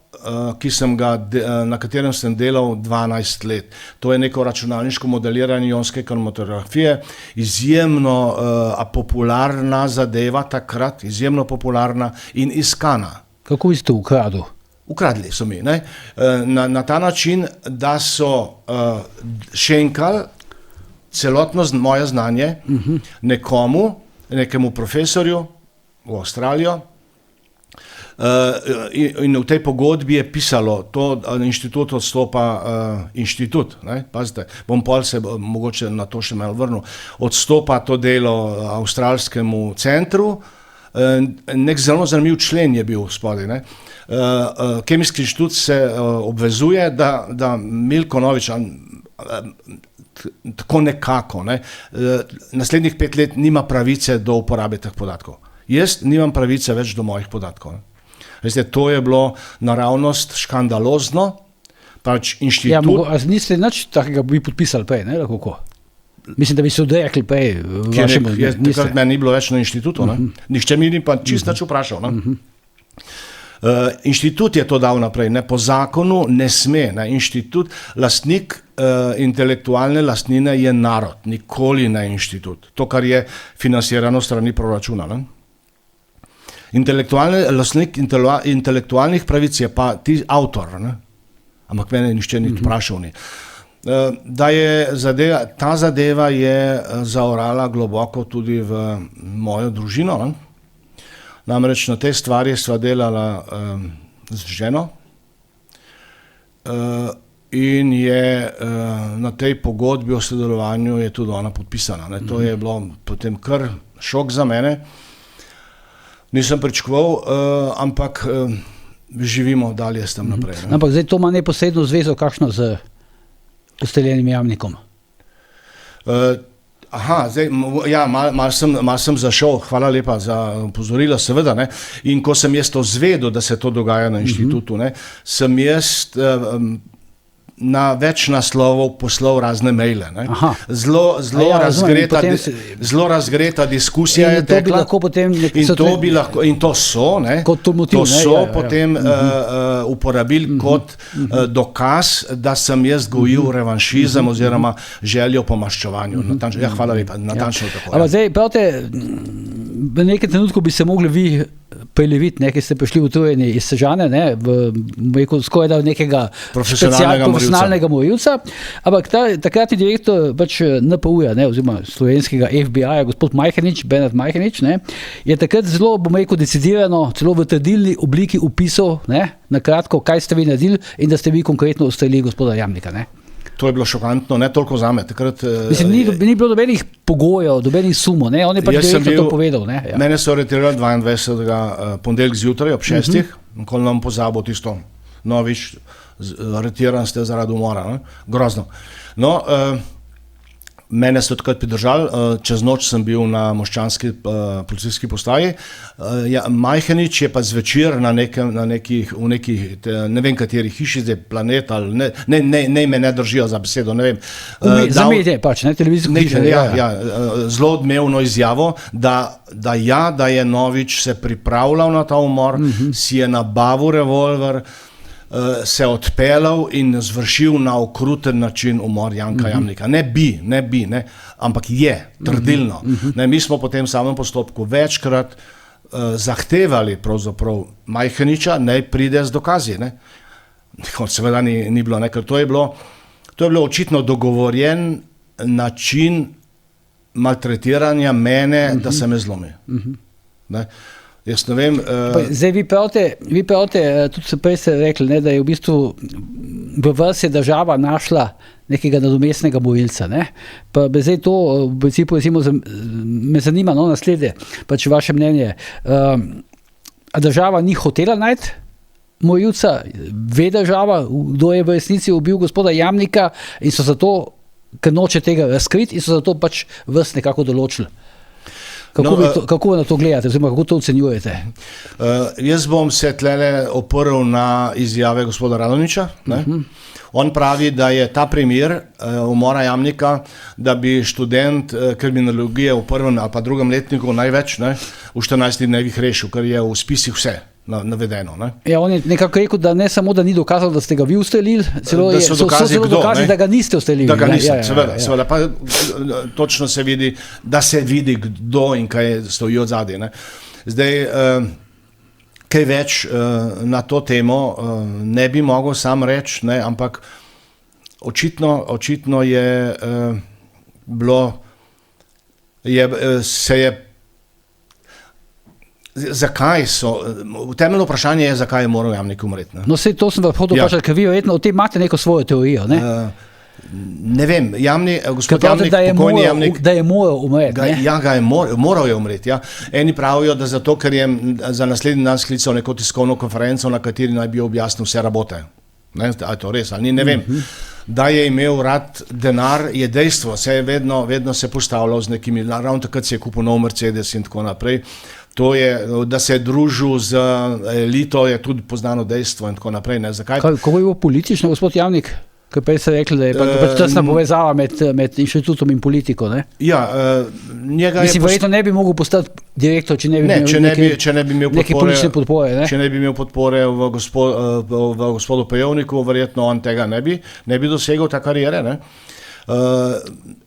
[SPEAKER 1] na katerem sem delal 12 let. To je neko računalniško modeliranje ionske kromatografije, izjemno popularna zadeva takrat, izjemno popularna in iskana. Kako ste ukradli? Ukradli so mi, ne? Na ta način, da so šenkali celotno moje znanje nekemu profesorju v Avstralijo, in v tej pogodbi je pisalo, to inštitut odstopa inštitut, ne, pazite, bom pol se mogoče na to še malo vrnil, odstopa to delo avstralskemu centru, nek zelo zanimiv člen je bil spodaj, ne. Kemijski inštitut se obvezuje, da Milko Novič,
[SPEAKER 2] tako nekako. Ne. Naslednjih 5 let nima pravice do uporabe teh podatkov. Jaz nimam pravice več do mojih podatkov. Ne. Veste, to je bilo naravnost škandalozno. Pač inštitut...
[SPEAKER 1] Ja, niste nič takega bi podpisali prej, ne, kako? Mislim, da bi se odrekli prej vašemu...
[SPEAKER 2] Takrat meni ni bilo več na inštitutu. Nihče mi ni pa čist nič vprašal. Inštitut je to dal naprej. Ne? Po zakonu ne sme. Ne? Inštitut, lastnik intelektualne lastnine je narod. Nikoli ne inštitut. To, kar je financirano strani proračuna. Ne? Lastnik intelektualnih pravic je pa ti avtor. Ne? Ampak mene nišče ni vprašal ni. Da je ta zadeva je zaorala globoko tudi v mojo družino. Ne? Namreč na tej stvari sva delala z ženo in je na tej pogodbi o sodelovanju je tudi ona podpisana. Ne? To je bilo potem kar šok za mene. Nisem pričakoval, ampak živimo dalje s tem naprej. Ne?
[SPEAKER 1] Ampak zdaj to ima neposredno zvezo kakšno z posteljenim jamnikom? Mal sem zašel, hvala lepa za opozorilo, seveda. Ne? In ko sem jaz to zvedel, da se to dogaja na inštitutu, ne, sem jaz na več naslovov poslal razne maile. Zelo razgreta diskusija je tekla. In to so, ne, to so potem uporabili kot dokaz, da sem jaz gojil revanšizem oziroma željo po maščevanju. Ja, hvala lepa, natančno tako. Ampak zdaj, pravite, v nekem trenutku bi se mogli vi preleviti, ki ste prišli utrujeni iz Sežane, skoraj da nekega profesionalnega morilca, ampak takratni direktor pač NPU-ja, oziroma slovenskega FBI-ja, gospod Majhenič, Bernard Majhenič, je takrat zelo, bom rekel, decidirano, celo v trdilni obliki opisal, na kratko, kaj ste vi naredili in da ste vi konkretno ustrelili gospoda Jamnika.
[SPEAKER 2] To je bilo šokantno, ne toliko zame.
[SPEAKER 1] Mislim, ni bilo dobenih pogojev, dobenih sumov, on je pač direktno to povedal.
[SPEAKER 2] Mene so aretirali 22. ponedeljek zjutraj ob 6. Nikoli nam pozabo tisto, Novič, aretiran ste zaradi umora. Grozno. No, mene so takrat pridržali, čez noč sem bil na moščanski policijski postaji. Majhenič je pa zvečer v nekih, ne vem kateri hiši, zdaj Planet ali ne me ne držijo za besedo, ne vem.
[SPEAKER 1] Za medije pač, televizijsko hišo.
[SPEAKER 2] Zelo odmevno izjavo, da je Novič se pripravljal na ta umor, si je nabavil revolver, se odpeljal in zvršil na okruten način umor Janka Jamnika. Ne bi, ampak je, trdilno. Mi smo po tem samem postopku večkrat zahtevali pravzaprav Majheniča, naj pride z dokazi. Seveda ni bilo, ker to je bilo očitno dogovorjen način maltretiranja mene, da se me zlomi. Jaz ne vem...
[SPEAKER 1] Zdaj, vi pravite, tudi prej ste rekli, da je v bistvu v vas je država našla nekega nadomestnega morilca. Pa zdaj to, v principu, me zanima naslednje, pač vaše mnenje. A država ni hotela najti morilca? Ve država, kdo je v resnici ubil gospoda Jamnika in so zato, ker noče tega razkriti in so zato pač vas nekako določili? Kako na to gledate, oziroma kako to ocenjujete?
[SPEAKER 2] Jaz bom se tlele oprl na izjave gospoda Radonjića. On pravi, da je ta primer umora Jamnika, da bi študent kriminologije v prvem ali pa drugem letniku največ v 14 dnevih rešil, ker je v spisih vse navedeno.
[SPEAKER 1] Ja, on je nekako rekel, da ne samo, da ni dokazal, da ste ga vi ustrelili, so dokazi, da ga niste ustrelili.
[SPEAKER 2] Da ga niste, seveda. Pa točno se vidi, da se vidi, kdo in kaj stoji od zadaj. Zdaj, kaj več na to temo ne bi mogel sam reči, ampak očitno je bilo, se je zakaj temeljno vprašanje je, zakaj je moral Jamnik umreti.
[SPEAKER 1] No, to sem vas hotel vprašati, ker vi verjetno o tem imate neko svojo teorijo,
[SPEAKER 2] ne vem, gospod Jamnik, pokojni Jamnik...
[SPEAKER 1] Da je moral umreti,
[SPEAKER 2] moral je umreti, Eni pravijo, da zato, ker je za naslednji dan sklical neko tiskovno konferenco, na kateri naj bi objasnil vse rabote. Ne, a je to res ali ni, ne vem. Da je imel rad denar, je dejstvo, se je vedno se postavljal z nekimi, ravno takrat se je kupil nov Mercedes in tako naprej. To je, da se je družil z elito, je tudi poznano dejstvo in tako naprej. Ne. Zakaj?
[SPEAKER 1] Kako je bilo politično, gospod Jamnik? Kaj pa ste rekli, da je pač tesna povezava med inštitutom in politiko, ne?
[SPEAKER 2] Ja, njega
[SPEAKER 1] mislim, verjetno ne bi mogel postati direktor, če ne bi imel neke politične podpore, ne?
[SPEAKER 2] Če ne bi imel podpore v gospodu Pejovniku, verjetno on tega ne bi dosegel, ta karijere, ne?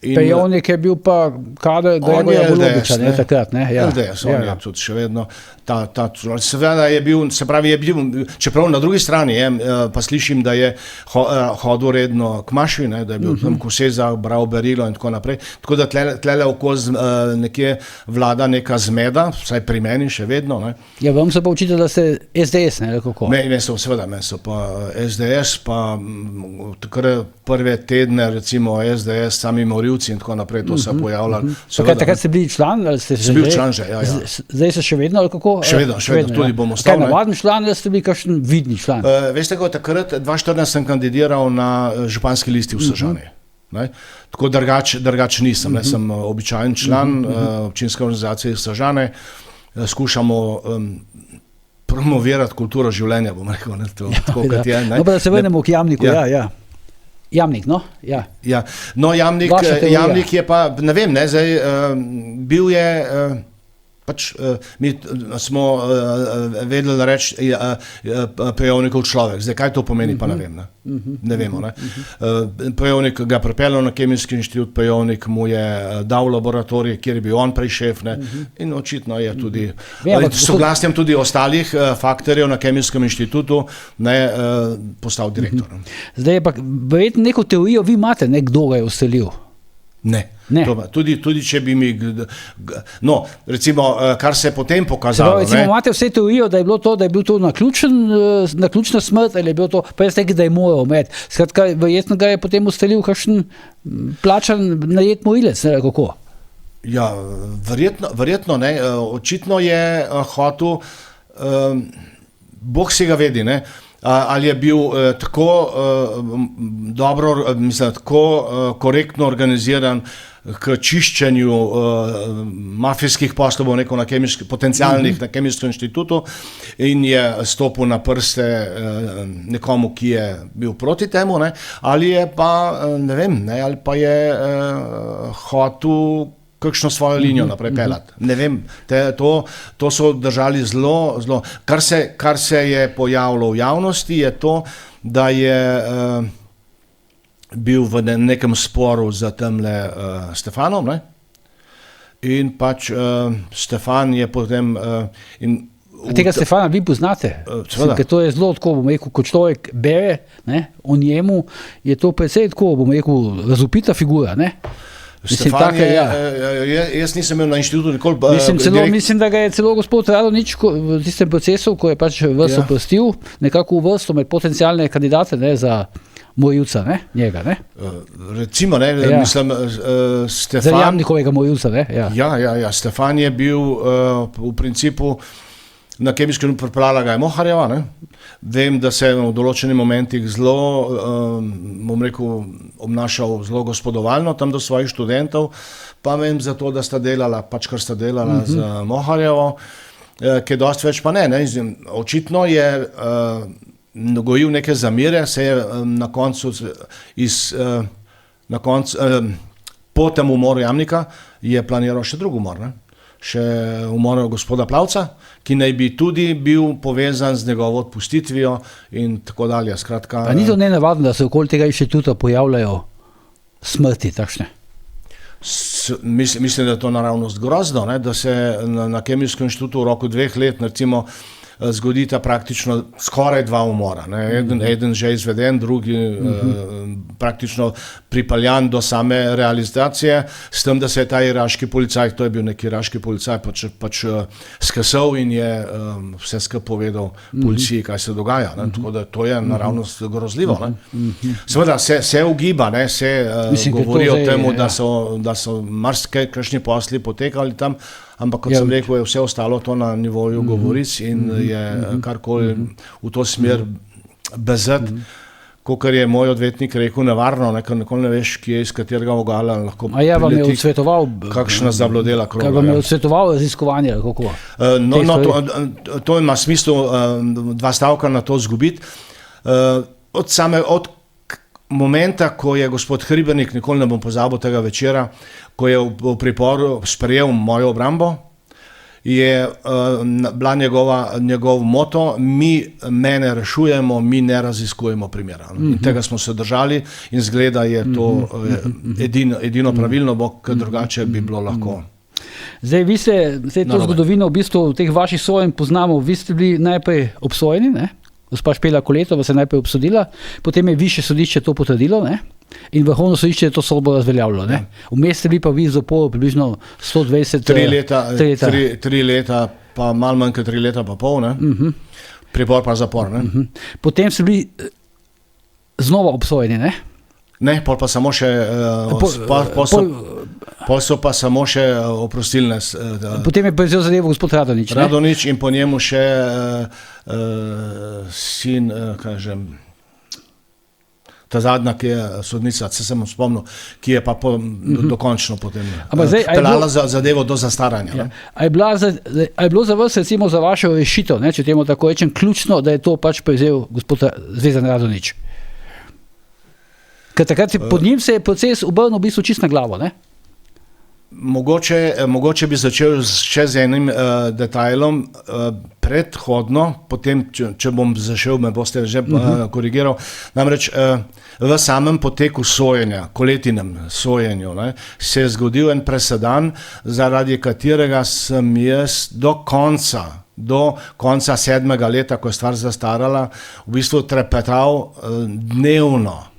[SPEAKER 1] Pejovnik je bil pa kader Gregorja Golobiča, ne, takrat, ne? Ja.
[SPEAKER 2] LDS, on je tudi še vedno seveda je bil, se pravi, čeprav na drugi strani pa slišim, da je hodil redno k maši, ne, da je bil tam Koseza, bral berilo in tako naprej, tako da tlele okoli nekje vlada neka zmeda, vsaj pri meni še vedno, ne.
[SPEAKER 1] Ja, vam se pa učite, da ste SDS, ne, kako?
[SPEAKER 2] Meni so pa SDS, pa takrat prve tedne, recimo SDS, sami morilci in tako naprej, to se pojavljali.
[SPEAKER 1] Takrat ste bili član?
[SPEAKER 2] Sem bil član že, ja.
[SPEAKER 1] Zdaj se še vedno, ali kako?
[SPEAKER 2] Še vedno, tudi bom ostal.
[SPEAKER 1] Kaj navaden član, da ste bili kakšen vidni član?
[SPEAKER 2] Veste, ko takrat 2014 sem kandidiral na županski listi v Sežani. Tako drugač nisem, ne, sem običajen član občinske organizacije Sežane, skušamo promovirati kulturo življenja, bom rekel, ne, tako kot je.
[SPEAKER 1] No, pa da se vrnemo k Jamniku, ja. Jamnik, no? Ja.
[SPEAKER 2] Ja. No, Jamnik je pa, ne vem, ne, zdaj bil je pač mi smo vedeli reči Pejovnikov človek. Zdaj, kaj to pomeni, pa ne vem. Ne vemo. Ne. Pejovnik ga pripeljal na Kemijski inštitut, Pejovnik mu je dal laboratorij, kjer je bil on prej šef, ne. In očitno je tudi soglasjem tudi ostalih faktorjev na Kemijskem inštitutu postal direktor.
[SPEAKER 1] Zdaj je pa verjetno neko teorijo vi imate, ne, kdo ga je uselil?
[SPEAKER 2] Ne. Tudi če bi mi, no, recimo, kar se je potem pokazalo.
[SPEAKER 1] Recimo, imate vse teorijo, da je bilo to naključna smrt, ali je bilo to, pa jaz nekaj, da je moral imeti. Skratka, verjetno ga je potem ustalil kakšen plačan najet morilec, ne, kako?
[SPEAKER 2] Ja, verjetno ne, očitno je hotel, Bog si ga vedi, ne, ali je bil tako tako korektno organiziran k čiščenju mafijskih poslov, potencialnih na Kemijskem inštitutu in je stopil na prste nekomu, ki je bil proti temu, ne, ali je pa, ne vem, ne, ali pa je hotel kakšno svojo linijo naprej peljati. Ne vem, to so držali zelo, kar se je pojavilo v javnosti, je to, da je bil v nekem sporu z temle Stefanom, ne? In pač Stefan je potem
[SPEAKER 1] Tega Stefana vi poznate? Ker to je zelo tako, bom rekel, ko človek bere, ne, o njemu, je to precej tako, bom rekel, razvpita figura, ne?
[SPEAKER 2] Stefan jaz nisem imel na inštitutu nikoli
[SPEAKER 1] mislim, da ga je celo gospod Radonič v tistem procesu, ko je pač vas opustil, nekako uvrstil med potencialne kandidate, ne, za morilca, ne, njega, ne?
[SPEAKER 2] Recimo, ne, mislim, Stefan...
[SPEAKER 1] Za Jamnikovega morilca, ne?
[SPEAKER 2] Ja, Stefan je bil v principu na Kemijskem pripeljala ga je Moharjeva, ne? Vem, da se je v določenih momentih zelo, bom rekel, obnašal zelo gospodovalno tam do svojih študentov, pa vem za to, da sta delala, pač kar sta delala z Moharjevo, ki je dosti več pa ne. Očitno je gojil neke zamire, se je na koncu po tem umoru Jamnika je planiral še drug umor, ne? Še umor gospoda Plavca, ki naj bi tudi bil povezan z njegovo odpustitvijo in tako dalje. Skratka,
[SPEAKER 1] a ni to nenavadno, da se okoli tega inštituta pojavljajo smrti takšne?
[SPEAKER 2] Mislim, da je to naravnost grozno, ne? Da se na Kemijskem inštitutu v roku 2 let, recimo, zgodita praktično skoraj 2 umora. Eden že izveden, drugi praktično pripeljan do same realizacije, s tem, da se je ta iraški policaj, to je bil neki iraški policaj, pač skesal in je vse skupaj povedal policiji, kaj se dogaja. Tako da to je naravnost grozljivo. Seveda se ugiba, se govori o tem, da so marsikaj kakšni posli potekali tam, ampak kot sem rekel, je vse ostalo to na nivoju govoric in je karkoli v to smer bezet, kakor je moj odvetnik rekel, nevarno, ker nikoli ne veš, kje iz katerega vogala lahko
[SPEAKER 1] A vam je odsvetoval,
[SPEAKER 2] kakšna zablodela kroga.
[SPEAKER 1] Kaj vam je odsvetoval raziskovanje? Kako?
[SPEAKER 2] To ima smislu dva stavka na to zgubiti. Od momenta, ko je gospod Hribernik, nikoli ne bom pozabil tega večera, ko je v priporu sprejel mojo obrambo, je bila njegov moto, mene rešujemo, mi ne raziskujemo primera. In tega smo se držali in zgleda je to edino pravilno, ker drugače bi bilo lahko.
[SPEAKER 1] Zdaj, vi ste to zgodovino v bistvu teh vaših sojenj poznamo, vi ste bili najprej obsojeni, ne? Gospa Špela Koletova se najprej obsodila, potem je višje sodišče to potrdilo, ne? In vrhovno sodišče je to sodbo razveljavilo. Ne? Vmes ste bili pa vi v zaporu približno 120
[SPEAKER 2] 3 leta, pa malo manj kot 3 leta pa pol, ne? Pripor pa zapor. Ne?
[SPEAKER 1] Potem ste bili znova obsojeni, ne?
[SPEAKER 2] Ne, pol pa samo še pol so pa samo še oprostilne.
[SPEAKER 1] Potem je prevzel zadevo gospod Radonjić.
[SPEAKER 2] Radonjić in po njemu še sin, kažem, ta zadnja, ki je sodnica, se sem spomnil, ki je pa dokončno potem peljala zadevo do zastaranja.
[SPEAKER 1] Ja. A je bilo za vas, recimo za vašo rešitev, če temu tako rečem, ključno, da je to pač prevzel gospod Zvezdan Radonjić? Ker takrat pod njim se je proces obrnil v bistvu čisto na glavo, ne?
[SPEAKER 2] Mogoče bi začel še z enim detajlom predhodno, potem, če bom zašel, me boste že korigiral. Namreč v samem poteku sojenja, Koletinem sojenju, ne, se je zgodil en presedan, zaradi katerega sem jaz do konca 7. leta, ko je stvar zastarala, v bistvu trepetal dnevno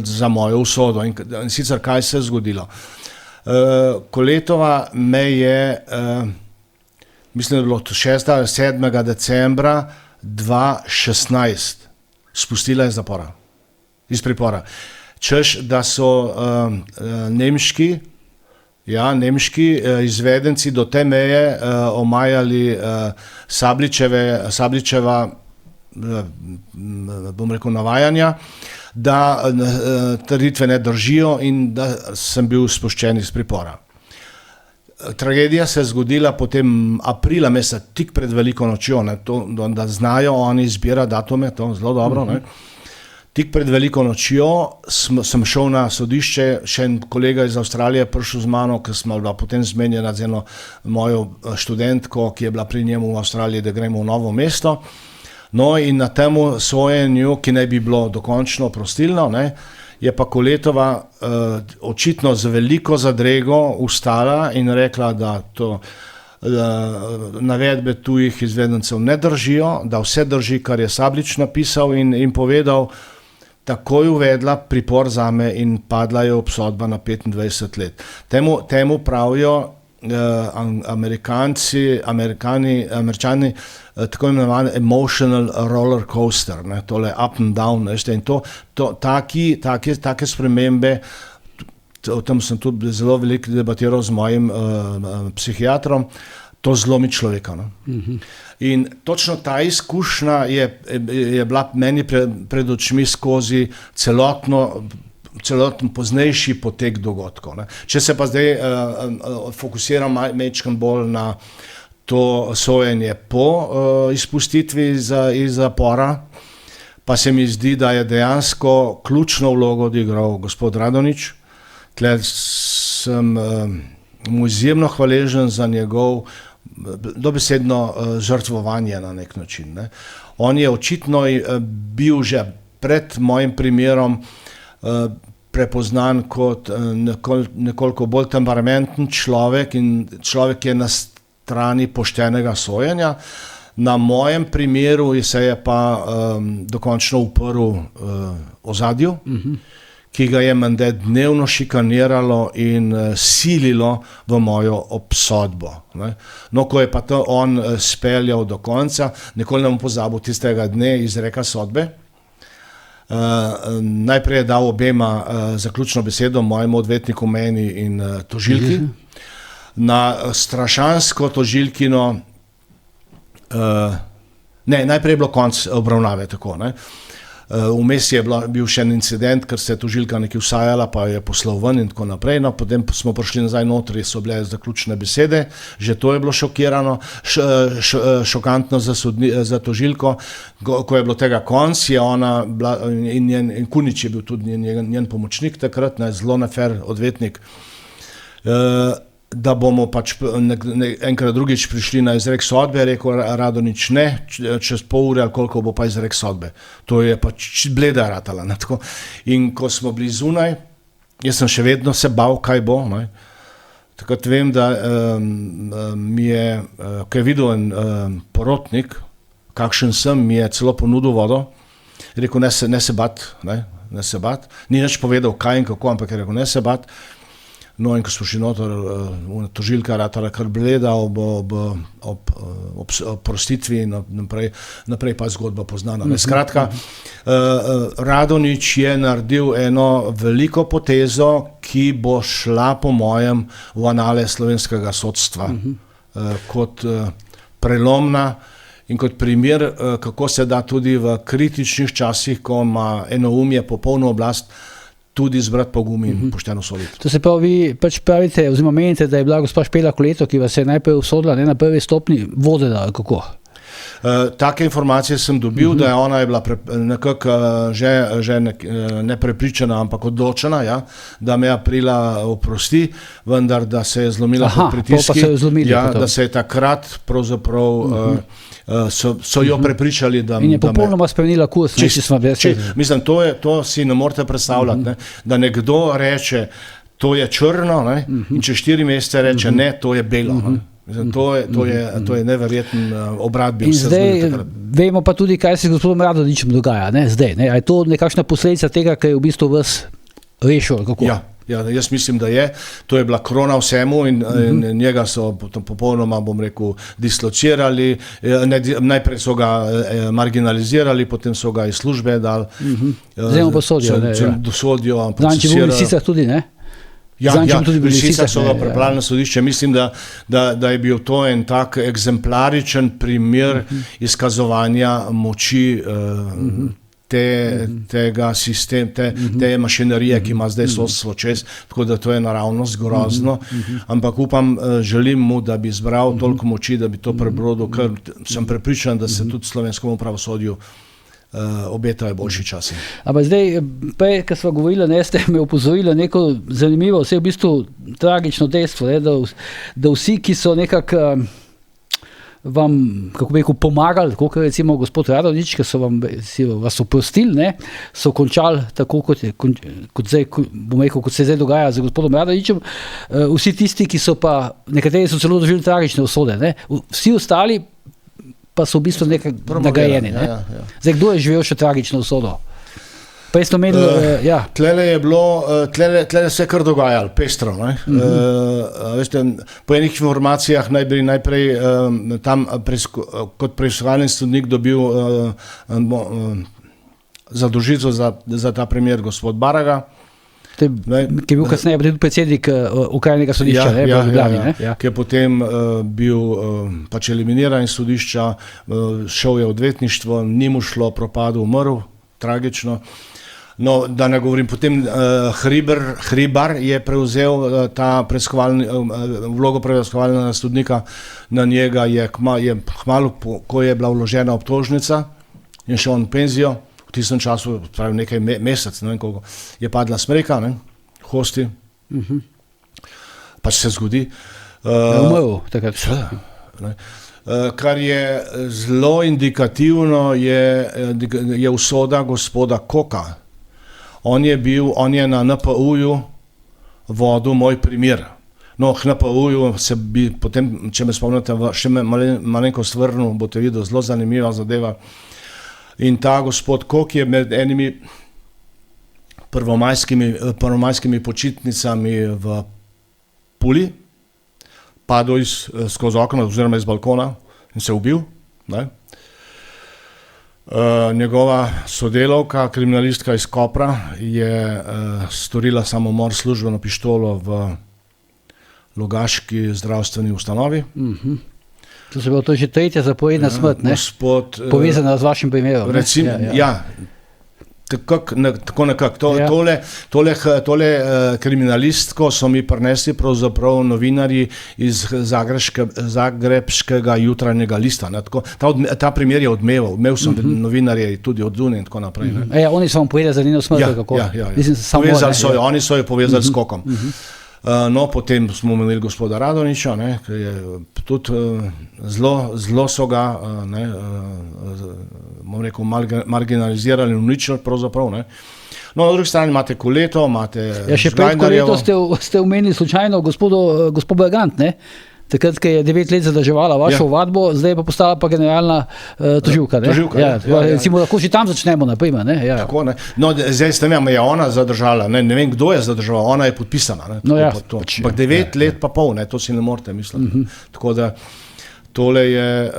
[SPEAKER 2] za mojo usodo. In sicer kaj se je zgodilo? Koletova me je, mislim, da je bilo 7. decembra 2016 spustila iz zapora, iz pripora. Češ, da so nemški izvedenci do te meje omajali Sabličeva, bom rekel, navajanja, da trditve ne držijo in da sem bil spuščen iz pripora. Tragedija se je zgodila potem aprila meseca, tik pred veliko nočjo, da znajo oni izbirati datume, to zelo dobro. Ne. Tik pred veliko nočjo sem šel na sodišče, še en kolega iz Avstralije prišel z mano, ker smo bila potem zmenjena z eno mojo študentko, ki je bila pri njemu v Avstraliji, da gremo v Novo mesto. No, in na temu sojenju, ki naj bi bilo dokončno oprostilno, ne, je pa Koletova očitno z veliko zadrego ustala in rekla, da navedbe tujih izvedencev ne držijo, da vse drži, kar je Sablič napisal in povedal, takoj uvedla pripor zame in padla je obsodba na 25 let. Temu pravijo Američani tako imenovani emotional roller coaster, ne, tole up and down, veste, in take spremembe, o tem sem tudi zelo veliko debatiral z mojim psihiatrom, to zlomi človeka. No. In točno ta izkušnja je bila meni pred očmi skozi celoten poznejši potek dogodkov. Ne. Če se pa zdaj fokusiram majčkeno bolj na to sojenje po izpustitvi iz zapora, pa se mi zdi, da je dejansko ključno vlogo odigral gospod Radonjić. Tle sem mu izjemno hvaležen za njegov dobesedno žrtvovanje na nek način. Ne. On je očitno bil že pred mojim primerom prepoznan kot nekoliko bolj temperamenten človek in človek, ki je na strani poštenega sojenja. Na mojem primeru se je pa dokončno uprl ozadju, ki ga je menda dnevno šikaniralo in sililo v mojo obsodbo. Ne. No, ko je pa to on speljal do konca, nikoli ne bom pozabil tistega dne izreka sodbe. Najprej je dal obema zaključno besedo, mojemu odvetniku, meni in tožilki. Na strašansko tožilkino, najprej je bilo konec obravnave, tako, ne. Vmes je bil še en incident, ker se je tožilka nekaj vsajala, pa je poslal ven in tako naprej. No, potem smo prišli nazaj notri, so bile zaključne besede, že to je bilo šokantno za tožilko. Ko je bilo tega konc, je ona bila, in Kunič je bil tudi njen pomočnik takrat, zelo nefer odvetnik, da bomo pač enkrat drugič prišli na izrek sodbe, je rekel Radonjić ne, čez pol ure ali koliko bo pa izrek sodbe. To je pač bleda ratala. In ko smo bili zunaj, jaz sem še vedno se bal, kaj bo. Takrat vem, da mi je, ko je videl en porotnik, kakšen sem, mi je celo ponudil vodo, je rekel, ne se bat, ni nič povedal, kaj in kako, ampak je rekel, ne se bat. No, in ko smo šli noter, tožilka ratala kar bleda ob prostitvi in naprej pa zgodba poznana. Skratka, Radonjić je naredil eno veliko potezo, ki bo šla po mojem v anale slovenskega sodstva kot prelomna in kot primer, kako se da tudi v kritičnih časih, ko ima enoumje popolno oblast, tudi zbrati pogum in pošteno soditi.
[SPEAKER 1] To se pravi, vi pač pravite, oziroma menite, da je bila gospa Špela Koleto, ki vas je najprej usodila na prvi stopnji, vodena, kako?
[SPEAKER 2] Take informacije sem dobil, da je ona bila nekako že ne prepričana, ampak odločena, da me aprila oprosti, vendar da se je zlomila pod pritiski, da se je takrat pravzaprav so jo prepričali, da
[SPEAKER 1] in je popolnoma spremenila kurs.
[SPEAKER 2] Mislim, to si ne morete predstavljati, da nekdo reče, to je črno, in čez 4 mesece reče, ne, to je belo. Mislim, to je neverjeten obrat bil.
[SPEAKER 1] In zdaj vemo pa tudi, kaj se z gospodom Radonjićem dogaja, zdaj. A je to nekakšna posledica tega, kaj je v bistvu vas rešil, kako?
[SPEAKER 2] Ja, jaz mislim, da je. To je bila krona vsemu in njega so popolnoma, bom rekel, dislocirali. Najprej so ga marginalizirali, potem so ga iz službe dali.
[SPEAKER 1] Zdaj mu posodijo.
[SPEAKER 2] Dosodijo.
[SPEAKER 1] Zanči v Lisicah tudi, ne?
[SPEAKER 2] Ja, v Lisicah so ga prebrali na sodišče. Mislim, da je bil to en tak eksemplaričen primer izkazovanja moči tega sistema, te mašinerije, ki ima zdaj sodstvo čez, tako da to je naravnost grozno, ampak upam, želim mu, da bi zbral toliko moči, da bi to prebrodil, ker sem prepričan, da se tudi slovenskemu pravosodju obetajo boljši časi.
[SPEAKER 1] Ampak zdaj, prej, ko smo govorili, ste me opozorili neko zanimivo, vse v bistvu tragično dejstvo, da vsi, ki so nekako vam, kako bi rekel, pomagali, kot recimo gospod Radonjić, ki so vas oprostili, so končali tako, kot se zdaj dogaja z gospodom Radonjićem. Vsi tisti, ki so pa, nekateri so celo doživeli tragične usode, vsi ostali pa so v bistvu nekaj nagrajeni. Zdaj, kdo je živel še tragično usodo? Prej ste omenili,
[SPEAKER 2] Tlele je bilo, tlele se je kar dogajalo, pestro. Veste, po enih informacijah najprej tam kot preiskovalni sodnik dobil zadolžitev za ta primer gospod Baraga,
[SPEAKER 1] ki je bil kasneje predsednik okrajnega sodišča v Ljubljani.
[SPEAKER 2] Ki je potem bil pač eliminiran iz sodišča, šel je v odvetništvo, ni mu šlo, propadel, umrl, tragično. No, da ne govorim, potem Hribar je prevzel ta vlogo preiskovalnega sodnika, na njega je kmalu, ko je bila vložena obtožnica in šel on v penzijo, v tistem času, pravi nekaj mesec, ne vem koliko, je padla smreka, hosti, pač se zgodi.
[SPEAKER 1] Umrl takrat.
[SPEAKER 2] Kar je zelo indikativno, je usoda gospoda Koka. On je na NPU-ju vodil moj primer. No, k NPU-ju se bi potem, če me spomnite, še malenkost vrnil, boste videli, zelo zanimiva zadeva. In ta gospod Kok je med enimi prvomajskimi počitnicami v Puli padel skozi okno oziroma iz balkona in se ubil. Njegova sodelavka, kriminalistka iz Kopra, je storila samomor s službeno pištolo v Logaški zdravstveni ustanovi.
[SPEAKER 1] To se bilo to že tretja zaporedna smrt, povezana z vašim primerom.
[SPEAKER 2] Tako nekako.
[SPEAKER 1] Ja.
[SPEAKER 2] Tole kriminalistko so mi prinesli pravzaprav novinarji iz zagrebškega Jutranjega lista. Ne. Tako, ta primer je odmeval. Imel sem novinarje tudi od zunaj in tako naprej. Ne.
[SPEAKER 1] Oni so vam povedali za njeno smrt, kako?
[SPEAKER 2] Ja. Oni so jo povezali s kokom. No, potem smo imeli gospoda Radoniča, ne, ki je tudi zelo so ga marginalizirali in uničili pravzaprav. Ne. No, na drugi strani imate Koleto, imate
[SPEAKER 1] še pred Koleto ste omenili slučajno gospod Bergant, ne? Takrat, ki je 9 let zadrževala vašo ovadbo, zdaj pa postala pa generalna tožilka. Recimo, lahko že tam začnemo, naprimer.
[SPEAKER 2] Tako, ne. No, zdaj s tem je ona zadržala, ne vem, kdo je zadržala, ona je podpisana. Ampak 9 let pa pol, to si ne morete misliti. Tako da tole je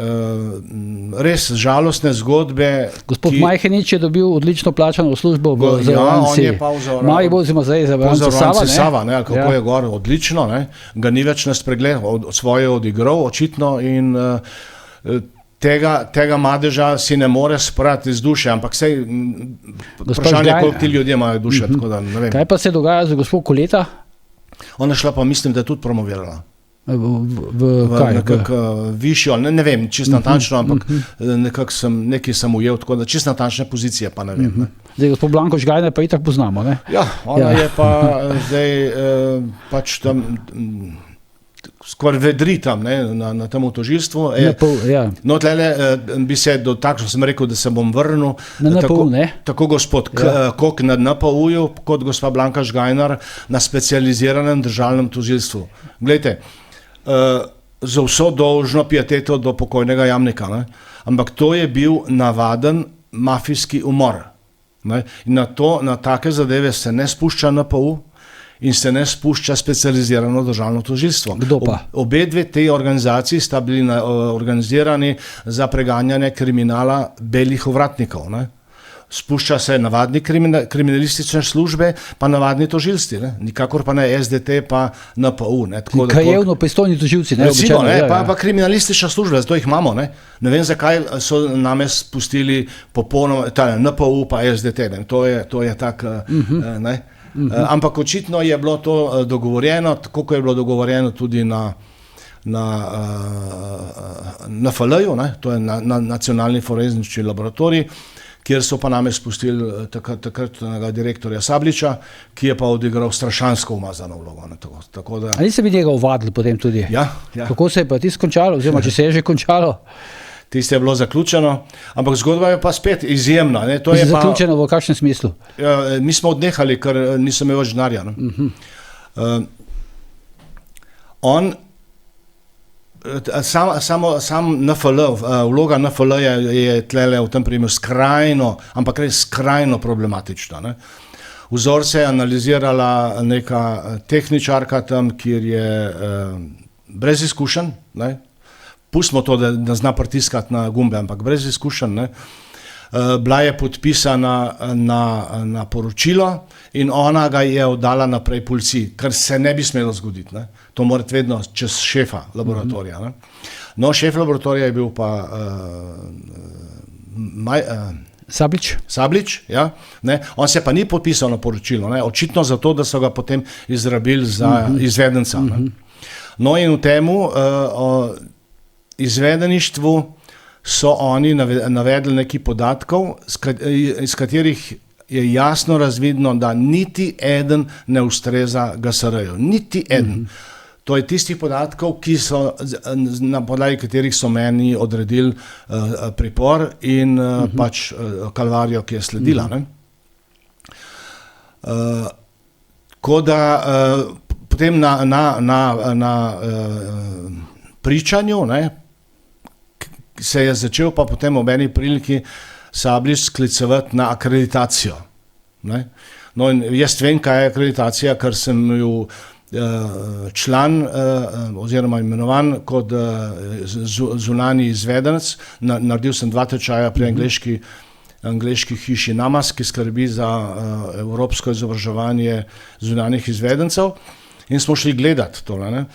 [SPEAKER 2] res žalostne zgodbe.
[SPEAKER 1] Gospod Majhenič je dobil odlično plačano službo v zavarovalnici. Maribor oziroma zdaj zavarovalnici
[SPEAKER 2] Sava, kako je gor, odlično, ne. Ga ni več na spregled, svoje odigral, očitno, in tega madeža si ne more sprati iz duše, ampak sej vprašanje, koliko ti ljudje imajo duše, tako da ne vem.
[SPEAKER 1] Kaj pa se dogaja z gospod Koleta?
[SPEAKER 2] Ona šla pa, mislim, da je tudi promovirala.
[SPEAKER 1] Nekako
[SPEAKER 2] višjo, ne vem, čisto natančno, ampak nekaj sem ujel, tako da čisto natančne pozicije pa ne vem.
[SPEAKER 1] Zdaj, gospod Blanko Žgajner pa itak poznamo, ne?
[SPEAKER 2] Ja, ona je pa zdaj pač tam skoraj vedri tam, ne, na tem tožilstvu. No, tlele bi se dotaknil, sem rekel, da se bom vrnil.
[SPEAKER 1] Na NPU, ne?
[SPEAKER 2] Tako gospod Kok na NPU-ju, kot gospa Blanka Žgajner na specializiranem državnem tožilstvu. Glejte, za vso dolžno pieteto do pokojnega Jamnika, ne? Ampak to je bil navaden mafijski umor. Ne? In na take zadeve se ne spušča NPU in se ne spušča specializirano državno tožilstvo.
[SPEAKER 1] Kdo pa?
[SPEAKER 2] Obe dve te organizaciji sta bili organizirani za preganjanje kriminala belih ovratnikov. Ne? Spušča se navadni kriminalistične službe, pa navadni tožilsti, ne? Nikakor pa ne SDT, pa NPU.
[SPEAKER 1] Krajevno pristojni tožilci, ne?
[SPEAKER 2] Recimo, pa kriminalistična služba, zato jih imamo. Ne vem, zakaj so name spustili popolnoma NPU pa SDT. Ne? To je tak, ne? Ampak očitno je bilo to dogovorjeno, tako kot je bilo dogovorjeno tudi na FLJ-u, to je na Nacionalni forenzični laboratorij, kjer so pa name spustili takratnega direktorja Sabliča, ki je pa odigral strašansko umazano vlogo.
[SPEAKER 1] Ali ste bi njega ovadili potem tudi?
[SPEAKER 2] Ja.
[SPEAKER 1] Kako se je pa tisto končalo, oziroma če se je že končalo?
[SPEAKER 2] Tisto je bilo zaključeno, ampak zgodba je pa spet izjemna.
[SPEAKER 1] Zaključeno v kakšnem smislu?
[SPEAKER 2] Mi smo odnehali, ker nisem imel več denarja. On, sam NFL, vloga NFL je tlele v tem primeru skrajno, ampak res skrajno problematična. Ne? Vzorce je analizirala neka tehničarka tam, kjer je brez izkušenj, ne? Pustimo to, da zna pritiskati na gumbe, ampak brez izkušenj. Bila je podpisana na poročilo in ona ga je oddala naprej policiji, kar se ne bi smelo zgoditi. Ne? To mora vedno čez šefa laboratorija. Ne? No, šef laboratorija je bil pa Sablič, ja, ne? On se pa ni podpisal na poročilo, ne? Očitno zato, da so ga potem izrabili za izvedenca. Ne? No in v temu izvedeništvu so oni navedli nekaj podatkov, iz katerih je jasno razvidno, da niti eden ne ustreza GSR-ju. Niti eden. To je tistih podatkov, na podlagi katerih so meni odredili pripor in pač kalvarijo, ki je sledila. Tako da potem na pričanju, ne, se je začel pa potem ob eni priliki Sablič sklicevati na akreditacijo. Ne. No in jaz vem, kaj je akreditacija, ker sem ju član oziroma imenovan kot zunanji izvedenec. Naredil sem 2 tečaja pri angleški hiši NAMAS, ki skrbi za evropsko izobraževanje zunanjih izvedencev, in smo šli gledati tole. Ne.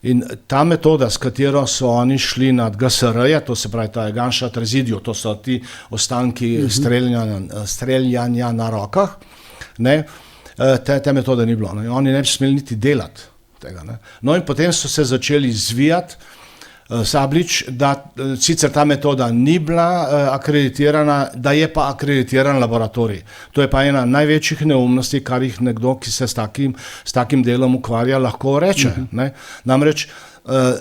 [SPEAKER 2] In ta metoda, s katero so oni šli nad GSR-je, to se pravi ta gunshot residue, to so ti ostanki streljanja na rokah, ne, te metode ni bilo. Ne. Oni ne bi smeli niti delati tega. Ne. No in potem so se začeli zvijati sabljič, da sicer ta metoda ni bila akreditirana, da je pa akreditiran laboratorij. To je pa ena največjih neumnosti, kar jih nekdo, ki se s takim delom ukvarja, lahko reče. Ne? Namreč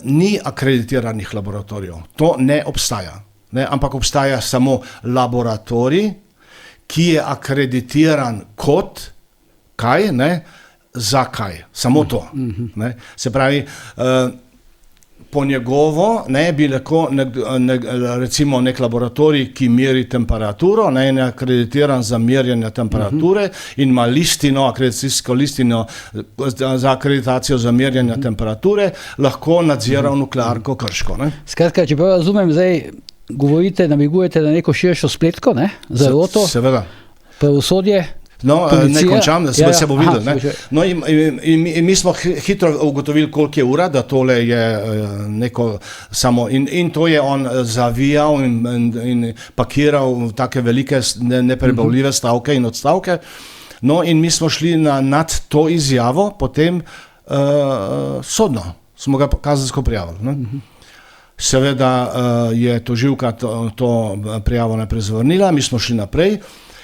[SPEAKER 2] ni akreditiranih laboratorijev. To ne obstaja. Ne? Ampak obstaja samo laboratorij, ki je akreditiran kot kaj, ne? Zakaj. Samo to. Ne? Se pravi, po njegovo bi lahko recimo nek laboratorij, ki meri temperaturo, je akreditiran za merjenje temperature in ima listino, akreditacijsko listino za akreditacijo za merjenje temperature, lahko nadzira nuklearko Krško. Ne?
[SPEAKER 1] Skratka, če prav razumem, zdaj govorite, namigujete na neko širšo spletko, ne? Za roto,
[SPEAKER 2] seveda.
[SPEAKER 1] Pravosodje.
[SPEAKER 2] No, ne končam, da se bo videl. Ne? No, in mi smo hitro ugotovili, koliko je ura, da tole je neko samo, in to je on zavijal in pakiral v take velike neprebavljive stavke in odstavke. No, in mi smo šli nad to izjavo, potem sodno, smo ga kazensko prijavili. Ne? Seveda je tožilka to prijavo najprej zavrnila, mi smo šli naprej,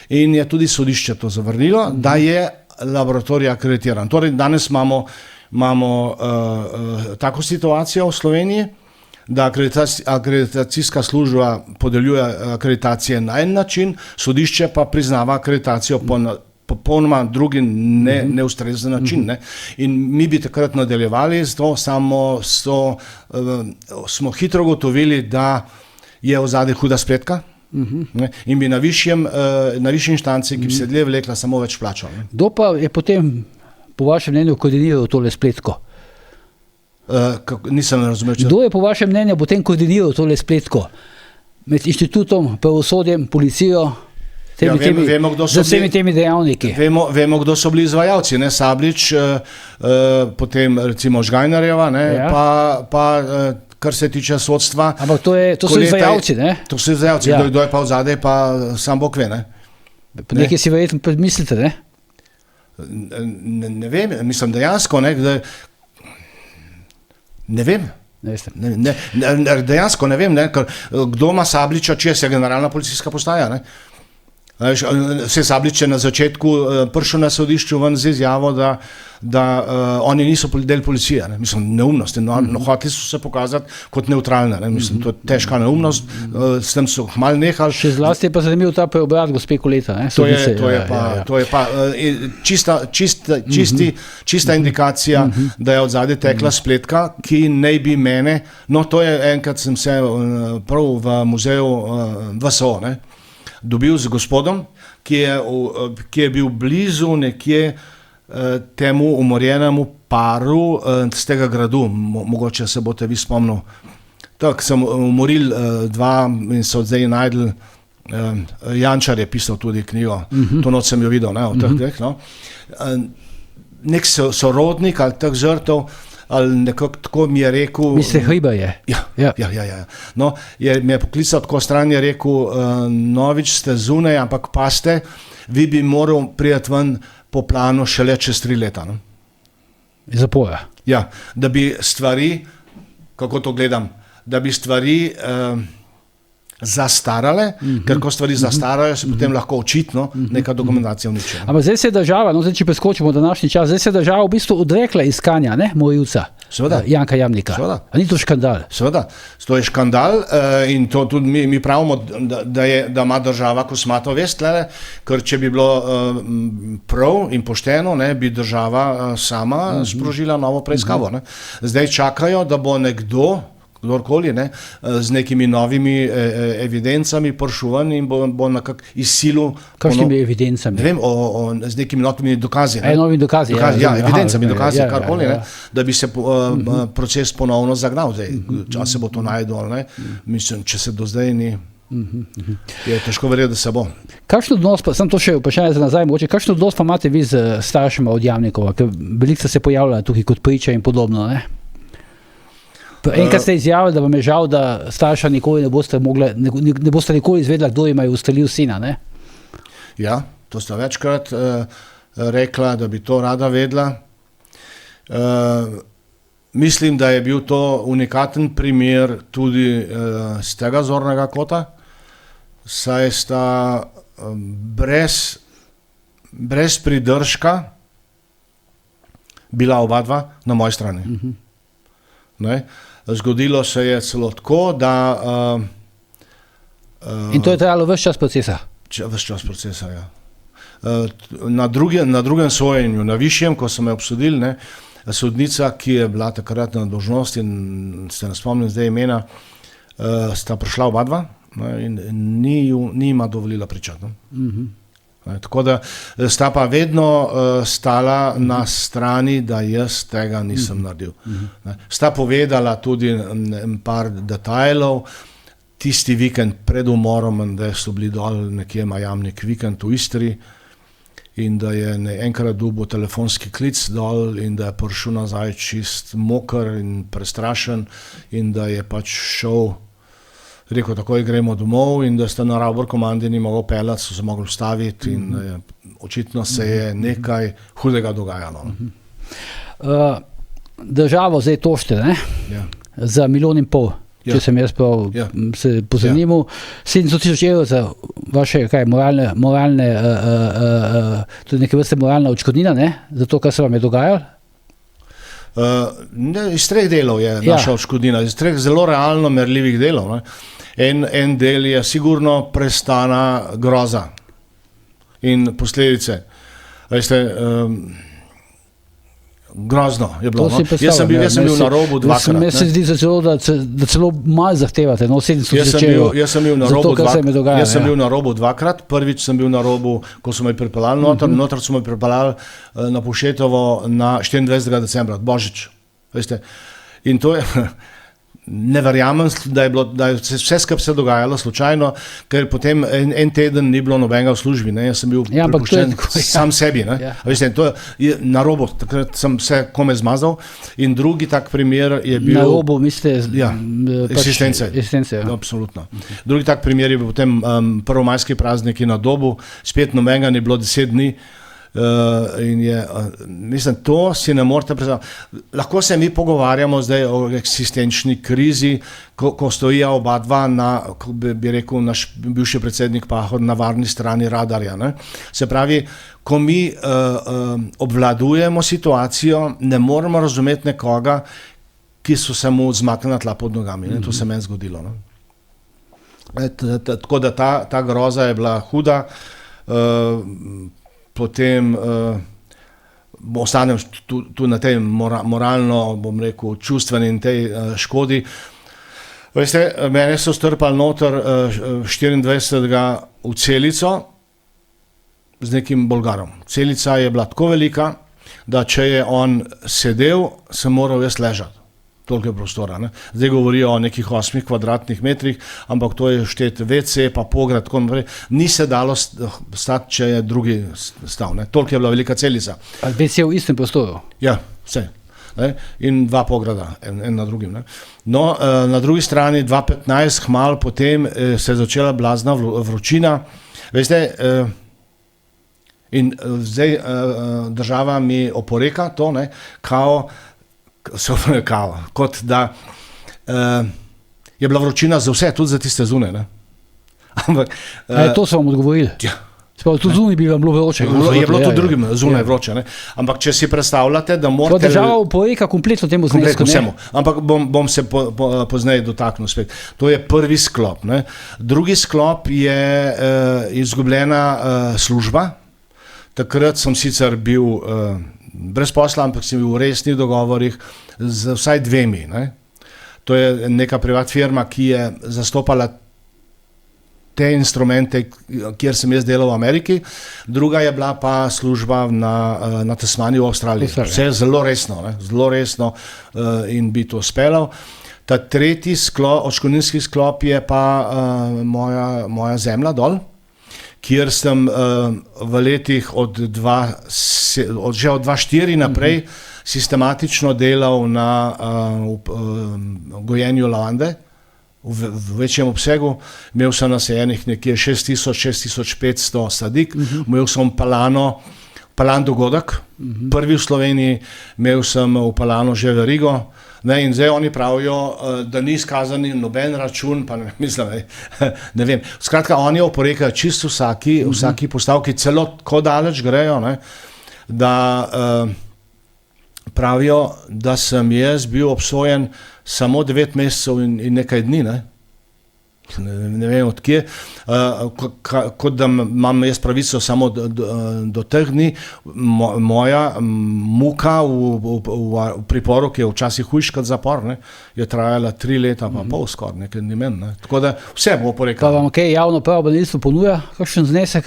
[SPEAKER 2] in je tudi sodišče to zavrnilo, da je laboratorij akreditiran. Torej, danes imamo tako situacijo v Sloveniji, da akreditacijska služba podeljuje akreditacije na en način, sodišče pa priznava akreditacijo po popolnoma drugi neustrezen način. Ne? In mi bi takrat nadaljevali z to, samo smo hitro ugotovili, da je v zadnji huda spletka, in bi na višji inštanci, ki bi se dlje vlekla, samo več plačal.
[SPEAKER 1] Kdo pa je potem, po vašem mnenju, koordiniral tole spletko?
[SPEAKER 2] Nisem razumel.
[SPEAKER 1] Kdo je po vašem mnenju potem koordiniral tole spletko? Med inštitutom, pravosodjem, policijo, z vsemi temi dejavniki?
[SPEAKER 2] Vemo, kdo so bili izvajalci. Ne? Sablič, potem recimo Žgajnarjeva, pa kar se tiče sodstva.
[SPEAKER 1] Ampak to so izvajalci, ne?
[SPEAKER 2] To so izvajalci, kdo je pa v zadej, pa sam Bog ve, ne?
[SPEAKER 1] Nekaj si verjetno predmislite, ne?
[SPEAKER 2] Ne vem, mislim dejansko, ne vem. Dejansko ne vem, ne? Kdo ima Sabliča, če je generalna policijska postaja, ne? Vse Sablič je na začetku prišel na sodišču ven z izjavo, da oni niso del policije. Ne? Mislim, neumnost. Hoteli so se pokazati kot neutralne. Ne? Mislim, to je težka neumnost. S tem so malo nehali.
[SPEAKER 1] Še zlasti je pa zanimiv ta preobrat gospe Koleta.
[SPEAKER 2] To je pa čista indikacija, da je od zadaj tekla spletka, ki naj bi mene, no to je enkrat sem se prav v muzeju VSO, ne? Dobil z gospodom, ki je bil blizu nekje temu umorjenemu paru z tega gradu, mogoče se boste vi spomnil. Tako sem umoril dva in so zdaj najdel, Jančar je pisal tudi knjigo, to noč sem jo videl, ne, v teh dveh, no. Nek sorodnik ali teh žrtev, ali nekako tako mi je rekel...
[SPEAKER 1] Misle, Hriba je?
[SPEAKER 2] Ja. No, mi je poklical tako stran, je rekel, Novič, ste zunaj, ampak paste, vi bi moral prijeti ven po planu šele čez 3 leta. No?
[SPEAKER 1] Zapora?
[SPEAKER 2] Ja, da bi stvari, kako to gledam, da bi stvari zastarale, ker ko stvari zastarajo, se potem lahko očitno neka dokumentacija uniči.
[SPEAKER 1] Ampak zdaj se je država, no zdaj če preskočimo današnji čas, zdaj se je država v bistvu odrekla iskanja, ne, morilca, Janka Jamnika.
[SPEAKER 2] Seveda.
[SPEAKER 1] A ni to škandal?
[SPEAKER 2] Seveda, to je škandal in to tudi mi pravimo, da ima država kosmato vest, ker če bi bilo prav in pošteno, ne, bi država sama sprožila novo preiskavo. Ne. Zdaj čakajo, da bo nekdo, kdorkoli, ne, z nekimi novimi evidencami prišel ven in bo nekako izsilil...
[SPEAKER 1] Kakšnimi evidencami?
[SPEAKER 2] Ne vem, z nekimi novimi dokazi.
[SPEAKER 1] Novimi dokazi,
[SPEAKER 2] ja. Evidencami, dokazi, karkoli, ne, da bi se proces ponovno zagnal. Zdaj, se bo to najdol, ne, mislim, če se do zdaj ni... Je težko verjeti, da se bo.
[SPEAKER 1] Kakšen odnos, sem to še vprašanje za nazaj, mogoče, kakšen odnos pa imate vi z staršema od Jamnikova, ker veliko se pojavlja tukaj kot priča in podobno, ne? Enkrat ste izjavili, da vam je žal, da starša nikoli ne boste nikoli izvedela, kdo jim je ustrelil sina, ne?
[SPEAKER 2] Ja, to sta večkrat rekla, da bi to rada vedela. Mislim, da je bil to unikaten primer tudi z tega zornega kota, saj sta brez pridržka bila oba dva na moji strani. Ne? Zgodilo se je celo tako, da...
[SPEAKER 1] In to je trajalo ves čas procesa?
[SPEAKER 2] Ves čas procesa, ja. Na drugem sojenju, na višjem, ko so me obsodili, ne, sodnica, ki je bila takrat na dolžnosti, in se ne spomnim zdaj imena, sta prišla oba dva, ne, in ni ima dovolila pričati. Tako da sta pa vedno stala na strani, da jaz tega nisem naredil. Sta povedala tudi par detajlov, tisti vikend pred umorom, da so bili dol nekje Majamnik vikend v Istri in da je enkrat dobil telefonski klic dol in da je prišel nazaj čist moker in prestrašen in da je pač šel, rekel, takoj gremo domov in da sta na Rabor komandi ni mogel peljati, so se mogli vstaviti in očitno se je nekaj hudega dogajalo.
[SPEAKER 1] Državo zdaj tožite, ne? Ja. Za 1,5 milijona. Če sem jaz prav se pozanimal, 700 000 evrov za vaše moralne tudi neke vrste moralna odškodnina, ne? Za to, kar se vam je dogajalo?
[SPEAKER 2] Iz 3 delov je naša odškodnina, iz 3 zelo realno merljivih delov. Ne? En del je sigurno prestana groza in posledice. Veste, grozno je bilo. Jaz sem bil na robu 2-krat.
[SPEAKER 1] Meni se zdi celo, da celo malo zahtevate, 700 000 evrov.
[SPEAKER 2] Jaz sem bil na robu 2-krat. Prvič sem bil na robu, ko so me pripeljali noter so me pripeljali na Povšetovo na 24. decembra, Božič. Veste? In to je... Ne verjamem, da je vse skupaj se dogajalo slučajno, ker potem en teden ni bilo nobenega v službi. Ne? Jaz sem bil prepuščen sam sebi. Ne? Ja. Veste, to je na robu, takrat sem se kome zmazal. In drugi tak primer je bil...
[SPEAKER 1] Na robu, mislite...
[SPEAKER 2] Ja, eksistence.
[SPEAKER 1] Ja.
[SPEAKER 2] Absolutno. Drugi tak primer je bil potem prvomajski prazniki na Dobu, spet nobenega ni bilo 10 dni. In je, mislim, to si ne morete predstavljati. Lahko se mi pogovarjamo zdaj o eksistenčni krizi, ko stojija oba dva na, bi rekel naš bivši predsednik Pahor, na varni strani radarja. Ne? Se pravi, ko mi obvladujemo situacijo, ne moremo razumeti nekoga, ki so se mu zmaknila tla pod nogami. Ne? To se meni zgodilo. Ne? Tako da ta groza je bila huda. Potem ostanem tu na tej moralno, bom rekel, čustveni in tej škodi. Veste, mene so strpali noter 24. v celico z nekim Bolgarom. Celica je bila tako velika, da če je on sedel, sem moral jaz ležati. Toliko je prostora. Ne? Zdaj govorijo o nekih 8 kvadratnih metrih, ampak to je štet WC, pa pograd, tako naprej. Ni se dalo stati, če je drugi stav. Ne? Toliko je bila velika celica.
[SPEAKER 1] Ali WC v istem prostoru?
[SPEAKER 2] Ja, vse. Ne? In 2 pograda, en na drugim. Ne? No, na drugi strani 2015, hmal potem se je začela blazna vročina. Veste, in zdaj država mi oporeka to, ne? Kot da je bila vročina za vse, tudi za tiste zune. Ne? Ampak,
[SPEAKER 1] to so vam odgovorili? Ja. Tudi zunaj bi vam bilo vroče.
[SPEAKER 2] Je bilo tudi drugim zunaj vroče. Ne? Ampak če si predstavljate, da morate...
[SPEAKER 1] Država oporeka kompletno temu znesku.
[SPEAKER 2] Vsemu. Ampak bom se pozneje dotaknil spet. To je prvi sklop. Ne? Drugi sklop je izgubljena služba. Takrat sem sicer bil... brez posla, ampak sem bil v resnih dogovorih z vsaj 2. Ne? To je neka privat firma, ki je zastopala te instrumente, kjer sem jaz delal v Ameriki. Druga je bila pa služba na Tasmaniji v Avstraliji. Vse je zelo resno in bi to speljal. Ta tretji odškodninski sklop je pa moja zemlja dol, kjer sem v letih že od 2004 naprej sistematično delal na gojenju lavande v večjem obsegu. Imel sem nasajenih nekje 6000-6500 sadik, imel sem Palan dogodek, prvi v Sloveniji, imel sem v Palanu že verigo, in zdaj oni pravijo, da ni izkazan noben račun, pa ne vem. Skratka, oni oporekajo čisto vsaki postavki, celo tako daleč grejo, da pravijo, da sem jaz bil obsojen samo 9 mesecev in nekaj dni, ne vem odkje, kot da imam jaz pravico samo do teh dni. Moja muka v priporu, ki je včasih hujš kot zapor, je trajala 3 leta pa pol skoraj, nekaj dni menj. Tako da vse bo oporekal.
[SPEAKER 1] Pa vam kaj javno pravobranilstvo ponuja, kakšen znesek?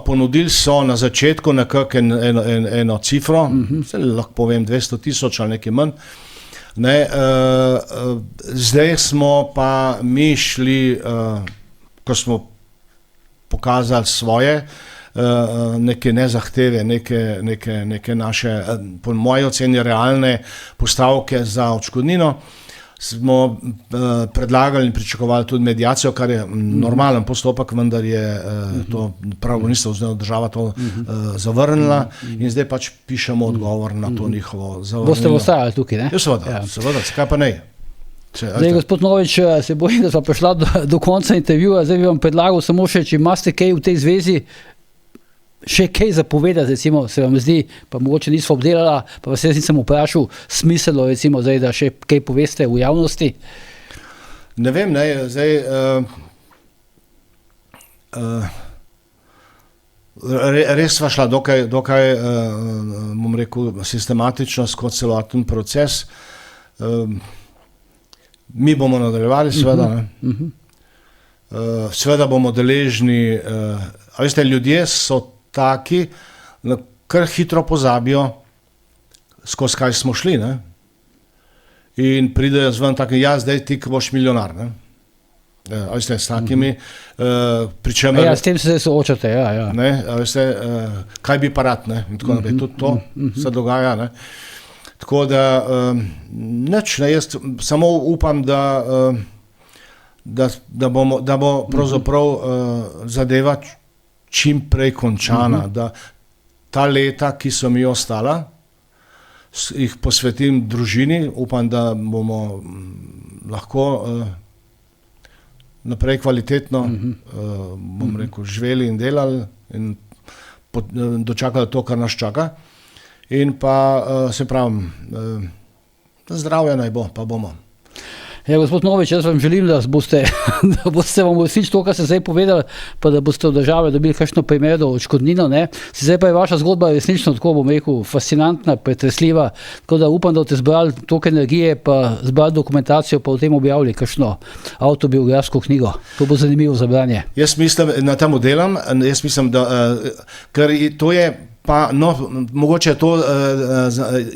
[SPEAKER 2] Ponudili so na začetku nekako eno cifro, lahko povem 200,000 ali nekaj manj. Zdaj smo pa mi šli, ko smo pokazali svoje neke nezahteve, neke naše, po moji oceni realne postavke za odškodnino, smo predlagali in pričakovali tudi mediacijo, kar je normalen postopek, vendar je to pravobranilstvo oziroma država to zavrnila in zdaj pač pišemo odgovor na to njihovo zavrnilo.
[SPEAKER 1] Boste ostajali tukaj, ne?
[SPEAKER 2] Ja, seveda, zakaj pa ne?
[SPEAKER 1] Zdaj, gospod Novič, se bojim, da smo prišla do konca intervjuja, zdaj bi vam predlagal samo še, če imate kaj v tej zvezi, še kaj zapovedati, recimo, se vam zdi, pa mogoče nismo obdelala, pa vas jaz nisem vprašal smiselno, recimo, zdaj, da še kaj poveste v javnosti?
[SPEAKER 2] Ne vem, zdaj res sva šla dokaj bom rekel, sistematično skozi celoten proces. Mi bomo nadaljevali, seveda, seveda bomo deležni, a veste, ljudje so taki, kar hitro pozabijo, skozi kaj smo šli, in pridejo zven taki, zdaj ti, ko boš milijonar, a veste, s takimi, pričemer...
[SPEAKER 1] s tem se zdaj soočate,
[SPEAKER 2] a veste, kaj bi pa rad, in tako naprej, tudi to se dogaja, tako da, jaz samo upam, da bo pravzaprav zadeva čim prej končana, da ta leta, ki so mi ostala, jih posvetim družini, upam, da bomo lahko naprej kvalitetno, bom rekel, živeli in delali in dočakali to, kar nas čaka. In pa, se pravim, zdravje naj bo, pa bomo.
[SPEAKER 1] Ja, gospod Novič, jaz vam želim, da boste vam vsič to, kar ste zdaj povedali, pa da boste od države dobili kakšno primerno odškodnino, Zdaj pa je vaša zgodba resnično, tako bom rekel, fascinantna, pretresljiva, tako da upam, da boste zbrali toliko energije, pa zbrali dokumentacijo, pa v tem objavili kakšno avtobiografsko knjigo. To bo zanimivo za branje.
[SPEAKER 2] Jaz mislim, na tem delam, jaz mislim, da, ker to je pa, mogoče je to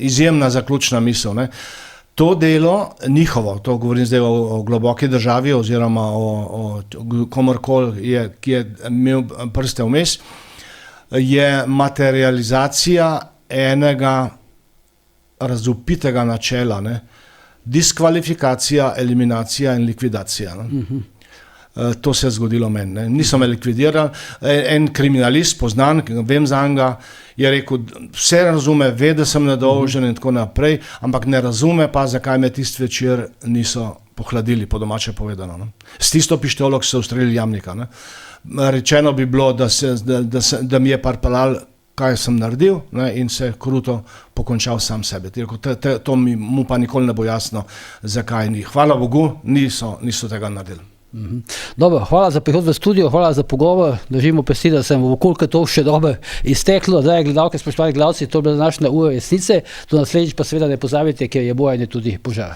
[SPEAKER 2] izjemna zaključna misel, To delo njihovo, to govorim zdaj o globoki državi oziroma o komorkoli, ki je imel prste vmes, je materializacija enega razvpitega načela, diskvalifikacija, eliminacija in likvidacija. To se je zgodilo meni. Niso me likvidirali. En kriminalist, poznan, vem za njega, je rekel, vse razume, ve, da sem nedolžen in tako naprej, ampak ne razume pa, zakaj me tisti večer niso pohladili, po domače povedano. S tisto pištolo, ki so ustrelili Jamnika. Rečeno bi bilo, da mi je parpelal, kaj sem naredil, in se kruto pokončal sam sebe. To mu pa nikoli ne bo jasno, zakaj ni. Hvala Bogu, niso tega naredili.
[SPEAKER 1] Dobro, hvala za prihod v studio, hvala za pogovor, držimo pesti, da sem okoliko to še dobro izteklo. Drage gledalke, spoštovani gledalci, to je bila današnja Ura resnice, do naslednjič pa seveda ne pozabite, ker je bojanje tudi požar.